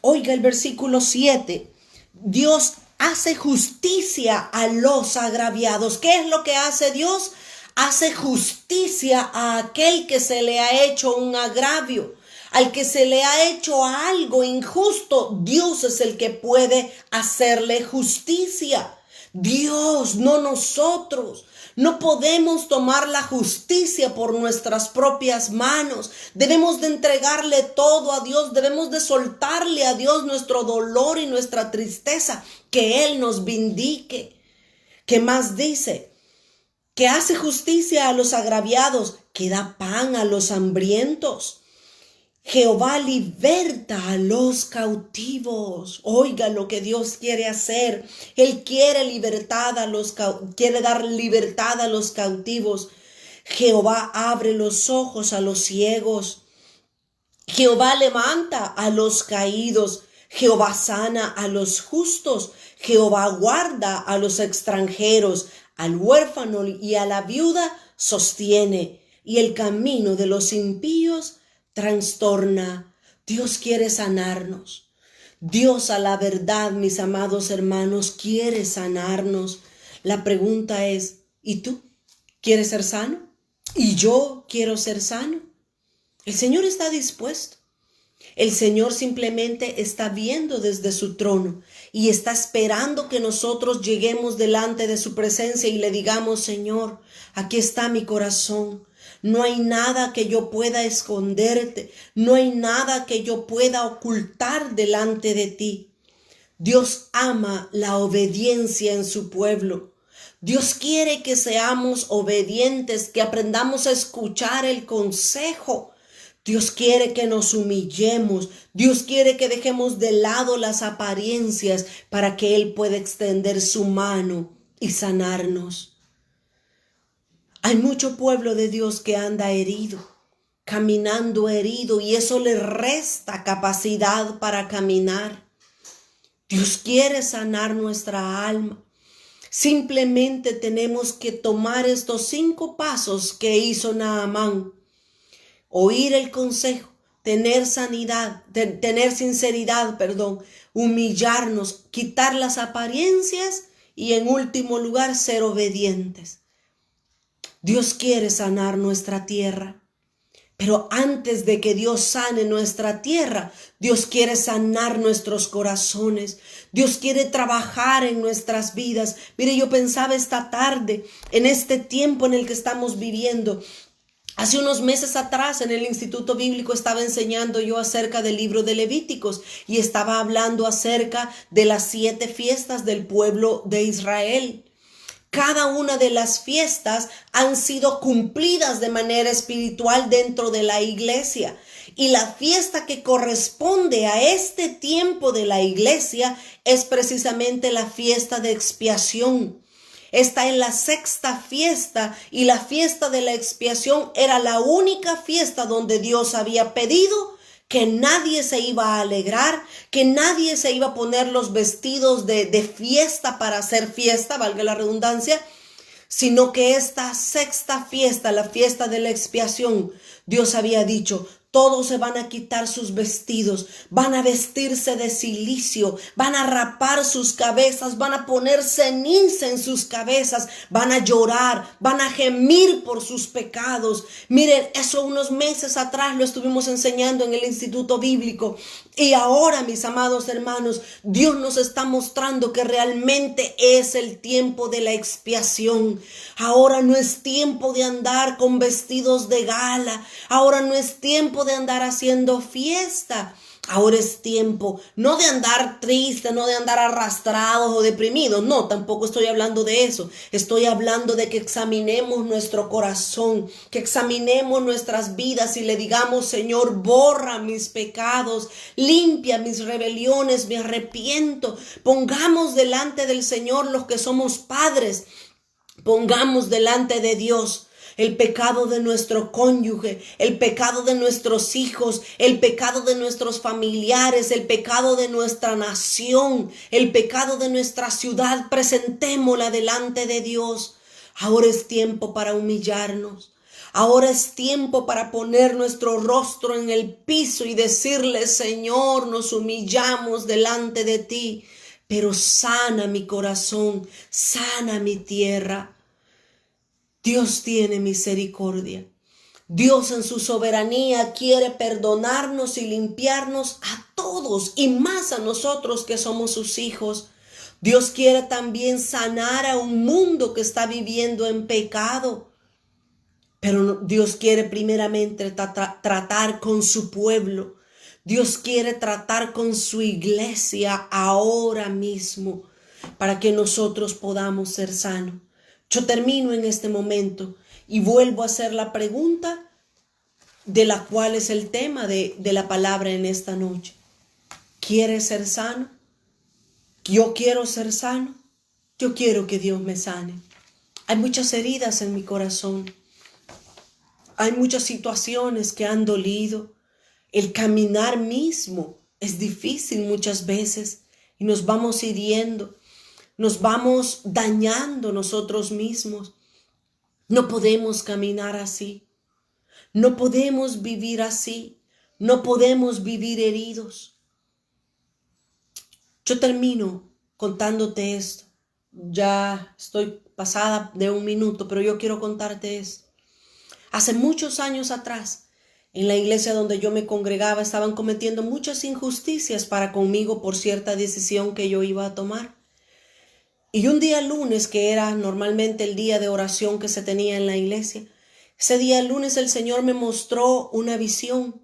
A: Oiga el versículo 7. Dios hace justicia a los agraviados. ¿Qué es lo que hace Dios? Hace justicia a aquel que se le ha hecho un agravio. Al que se le ha hecho algo injusto, Dios es el que puede hacerle justicia. Dios, no nosotros. No podemos tomar la justicia por nuestras propias manos. Debemos de entregarle todo a Dios. Debemos de soltarle a Dios nuestro dolor y nuestra tristeza. Que Él nos vindique. ¿Qué más dice? Que hace justicia a los agraviados, que da pan a los hambrientos. Jehová liberta a los cautivos. Oiga lo que Dios quiere hacer. Él quiere quiere dar libertad a los cautivos. Jehová abre los ojos a los ciegos. Jehová levanta a los caídos. Jehová sana a los justos. Jehová guarda a los extranjeros. Al huérfano y a la viuda sostiene. Y el camino de los impíos trastorna. Dios quiere sanarnos. Dios, a la verdad, mis amados hermanos, quiere sanarnos. La pregunta es, ¿y tú? ¿Quieres ser sano? ¿Y yo quiero ser sano? El Señor está dispuesto. El Señor simplemente está viendo desde su trono y está esperando que nosotros lleguemos delante de su presencia y le digamos, Señor, aquí está mi corazón. No hay nada que yo pueda esconderte. No hay nada que yo pueda ocultar delante de ti. Dios ama la obediencia en su pueblo. Dios quiere que seamos obedientes, que aprendamos a escuchar el consejo. Dios quiere que nos humillemos. Dios quiere que dejemos de lado las apariencias para que Él pueda extender su mano y sanarnos. Hay mucho pueblo de Dios que anda herido, caminando herido, y eso le resta capacidad para caminar. Dios quiere sanar nuestra alma. Simplemente tenemos que tomar estos 5 pasos que hizo Naamán. Oír el consejo, tener sinceridad, humillarnos, quitar las apariencias y en último lugar ser obedientes. Dios quiere sanar nuestra tierra. Pero antes de que Dios sane nuestra tierra, Dios quiere sanar nuestros corazones. Dios quiere trabajar en nuestras vidas. Mire, yo pensaba esta tarde, en este tiempo en el que estamos viviendo. Hace unos meses atrás en el Instituto Bíblico estaba enseñando yo acerca del libro de Levíticos y estaba hablando acerca de las 7 fiestas del pueblo de Israel. Cada una de las fiestas han sido cumplidas de manera espiritual dentro de la iglesia. Y la fiesta que corresponde a este tiempo de la iglesia es precisamente la fiesta de expiación. Esta es la 6ª fiesta y la fiesta de la expiación era la única fiesta donde Dios había pedido que nadie se iba a alegrar, que nadie se iba a poner los vestidos de fiesta para hacer fiesta, valga la redundancia, sino que esta 6ª fiesta, la fiesta de la expiación, Dios había dicho, todos se van a quitar sus vestidos, van a vestirse de cilicio, van a rapar sus cabezas, van a poner ceniza en sus cabezas, van a llorar, van a gemir por sus pecados. Miren, eso unos meses atrás lo estuvimos enseñando en el Instituto Bíblico. Y ahora, mis amados hermanos, Dios nos está mostrando que realmente es el tiempo de la expiación. Ahora no es tiempo de andar con vestidos de gala. Ahora no es tiempo de andar haciendo fiesta. Ahora es tiempo no de andar triste, no de andar arrastrados o deprimidos. No, tampoco estoy hablando de eso. Estoy hablando de que examinemos nuestro corazón, que examinemos nuestras vidas y le digamos, Señor, borra mis pecados, limpia mis rebeliones, me arrepiento. Pongamos delante del Señor los que somos padres. Pongamos delante de Dios el pecado de nuestro cónyuge, el pecado de nuestros hijos, el pecado de nuestros familiares, el pecado de nuestra nación, el pecado de nuestra ciudad. Presentémosla delante de Dios. Ahora es tiempo para humillarnos. Ahora es tiempo para poner nuestro rostro en el piso y decirle, Señor, nos humillamos delante de ti, pero sana mi corazón, sana mi tierra. Dios tiene misericordia. Dios en su soberanía quiere perdonarnos y limpiarnos a todos y más a nosotros que somos sus hijos. Dios quiere también sanar a un mundo que está viviendo en pecado. Pero Dios quiere primeramente tratar con su pueblo. Dios quiere tratar con su iglesia ahora mismo para que nosotros podamos ser sanos. Yo termino en este momento y vuelvo a hacer la pregunta de la cual es el tema de la palabra en esta noche. ¿Quieres ser sano? Yo quiero ser sano. Yo quiero que Dios me sane. Hay muchas heridas en mi corazón. Hay muchas situaciones que han dolido. El caminar mismo es difícil muchas veces y nos vamos hiriendo. Nos vamos dañando nosotros mismos. No podemos caminar así. No podemos vivir así. No podemos vivir heridos. Yo termino contándote esto. Ya estoy pasada de 1 minuto, pero yo quiero contarte esto. Hace muchos años atrás, en la iglesia donde yo me congregaba, estaban cometiendo muchas injusticias para conmigo por cierta decisión que yo iba a tomar. Y un día lunes, que era normalmente el día de oración que se tenía en la iglesia, ese día lunes el Señor me mostró una visión.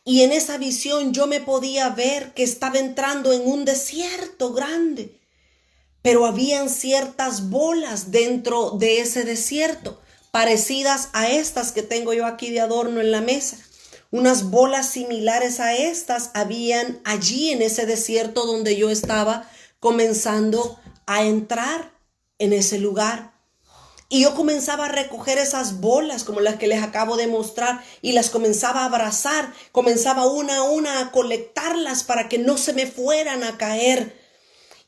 A: Y en esa visión yo me podía ver que estaba entrando en un desierto grande. Pero habían ciertas bolas dentro de ese desierto, parecidas a estas que tengo yo aquí de adorno en la mesa. Unas bolas similares a estas habían allí en ese desierto donde yo estaba comenzando a entrar en ese lugar. Y yo comenzaba a recoger esas bolas como las que les acabo de mostrar y las comenzaba a abrazar, comenzaba una a una a colectarlas para que no se me fueran a caer.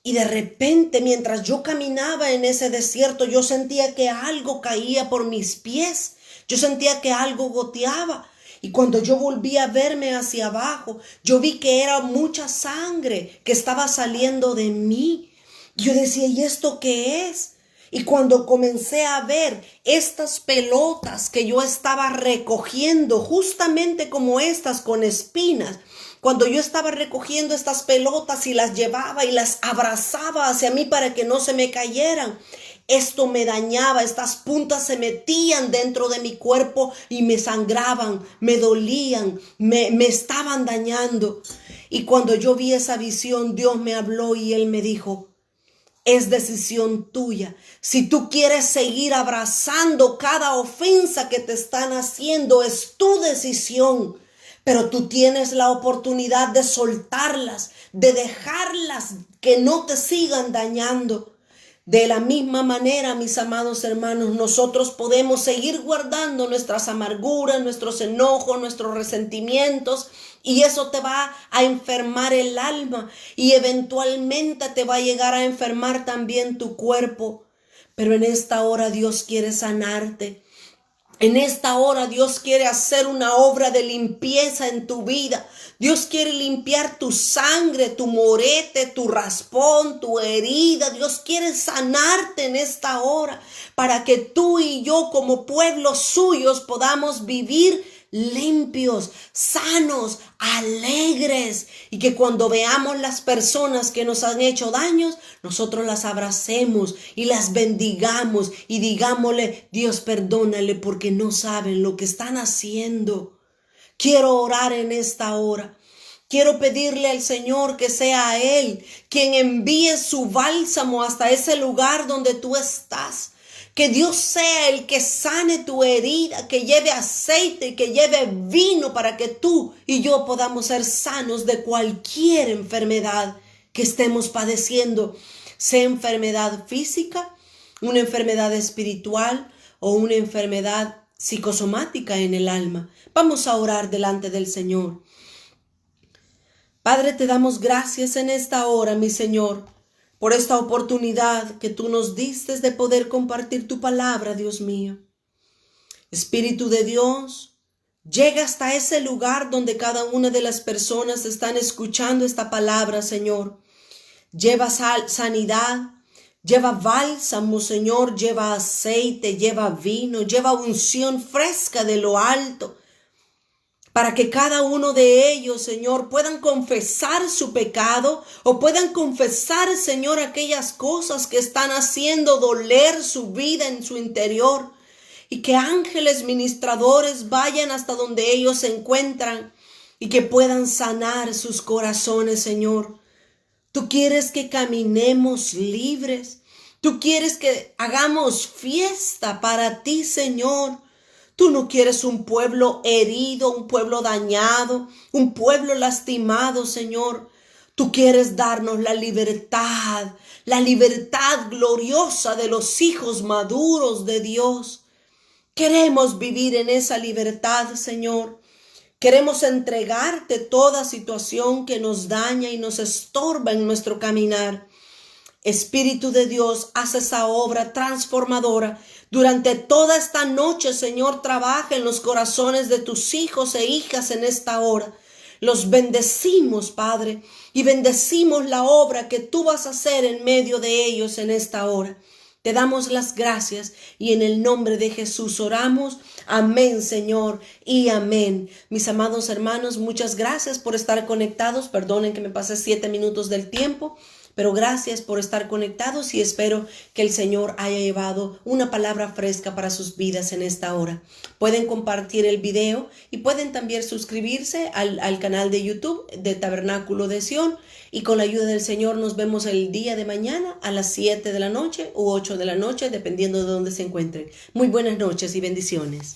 A: Y de repente, mientras yo caminaba en ese desierto, yo sentía que algo caía por mis pies, yo sentía que algo goteaba. Y cuando yo volví a verme hacia abajo, yo vi que era mucha sangre que estaba saliendo de mí. Yo decía, ¿y esto qué es? Y cuando comencé a ver estas pelotas que yo estaba recogiendo, justamente como estas con espinas, cuando yo estaba recogiendo estas pelotas y las llevaba y las abrazaba hacia mí para que no se me cayeran, esto me dañaba, estas puntas se metían dentro de mi cuerpo y me sangraban, me dolían, me estaban dañando. Y cuando yo vi esa visión, Dios me habló y Él me dijo: es decisión tuya. Si tú quieres seguir abrazando cada ofensa que te están haciendo, es tu decisión. Pero tú tienes la oportunidad de soltarlas, de dejarlas que no te sigan dañando. De la misma manera, mis amados hermanos, nosotros podemos seguir guardando nuestras amarguras, nuestros enojos, nuestros resentimientos, y eso te va a enfermar el alma y eventualmente te va a llegar a enfermar también tu cuerpo. Pero en esta hora Dios quiere sanarte. En esta hora Dios quiere hacer una obra de limpieza en tu vida. Dios quiere limpiar tu sangre, tu morete, tu raspón, tu herida. Dios quiere sanarte en esta hora para que tú y yo como pueblos suyos podamos vivir limpios, sanos, alegres, y que cuando veamos las personas que nos han hecho daños, nosotros las abracemos y las bendigamos y digámosle: Dios, perdónale porque no saben lo que están haciendo. Quiero orar en esta hora. Quiero pedirle al Señor que sea Él quien envíe su bálsamo hasta ese lugar donde tú estás. Que Dios sea el que sane tu herida, que lleve aceite, que lleve vino para que tú y yo podamos ser sanos de cualquier enfermedad que estemos padeciendo, sea enfermedad física, una enfermedad espiritual o una enfermedad psicosomática en el alma. Vamos a orar delante del Señor. Padre, te damos gracias en esta hora, mi Señor, por esta oportunidad que tú nos diste de poder compartir tu palabra, Dios mío. Espíritu de Dios, llega hasta ese lugar donde cada una de las personas están escuchando esta palabra, Señor. Lleva sanidad, lleva bálsamo, Señor, lleva aceite, lleva vino, lleva unción fresca de lo alto, para que cada uno de ellos, Señor, puedan confesar su pecado o puedan confesar, Señor, aquellas cosas que están haciendo doler su vida en su interior, y que ángeles ministradores vayan hasta donde ellos se encuentran y que puedan sanar sus corazones, Señor. Tú quieres que caminemos libres. Tú quieres que hagamos fiesta para ti, Señor. Tú no quieres un pueblo herido, un pueblo dañado, un pueblo lastimado, Señor. Tú quieres darnos la libertad gloriosa de los hijos maduros de Dios. Queremos vivir en esa libertad, Señor. Queremos entregarte toda situación que nos daña y nos estorba en nuestro caminar. Espíritu de Dios, haz esa obra transformadora. Durante toda esta noche, Señor, trabaja en los corazones de tus hijos e hijas en esta hora. Los bendecimos, Padre, y bendecimos la obra que tú vas a hacer en medio de ellos en esta hora. Te damos las gracias y en el nombre de Jesús oramos. Amén, Señor, y amén. Mis amados hermanos, muchas gracias por estar conectados. Perdonen que me pasé 7 minutos del tiempo, pero gracias por estar conectados y espero que el Señor haya llevado una palabra fresca para sus vidas en esta hora. Pueden compartir el video y pueden también suscribirse al canal de YouTube de Tabernáculo de Sion. Y con la ayuda del Señor nos vemos el día de mañana a las 7 de la noche u 8 de la noche, dependiendo de dónde se encuentren. Muy buenas noches y bendiciones.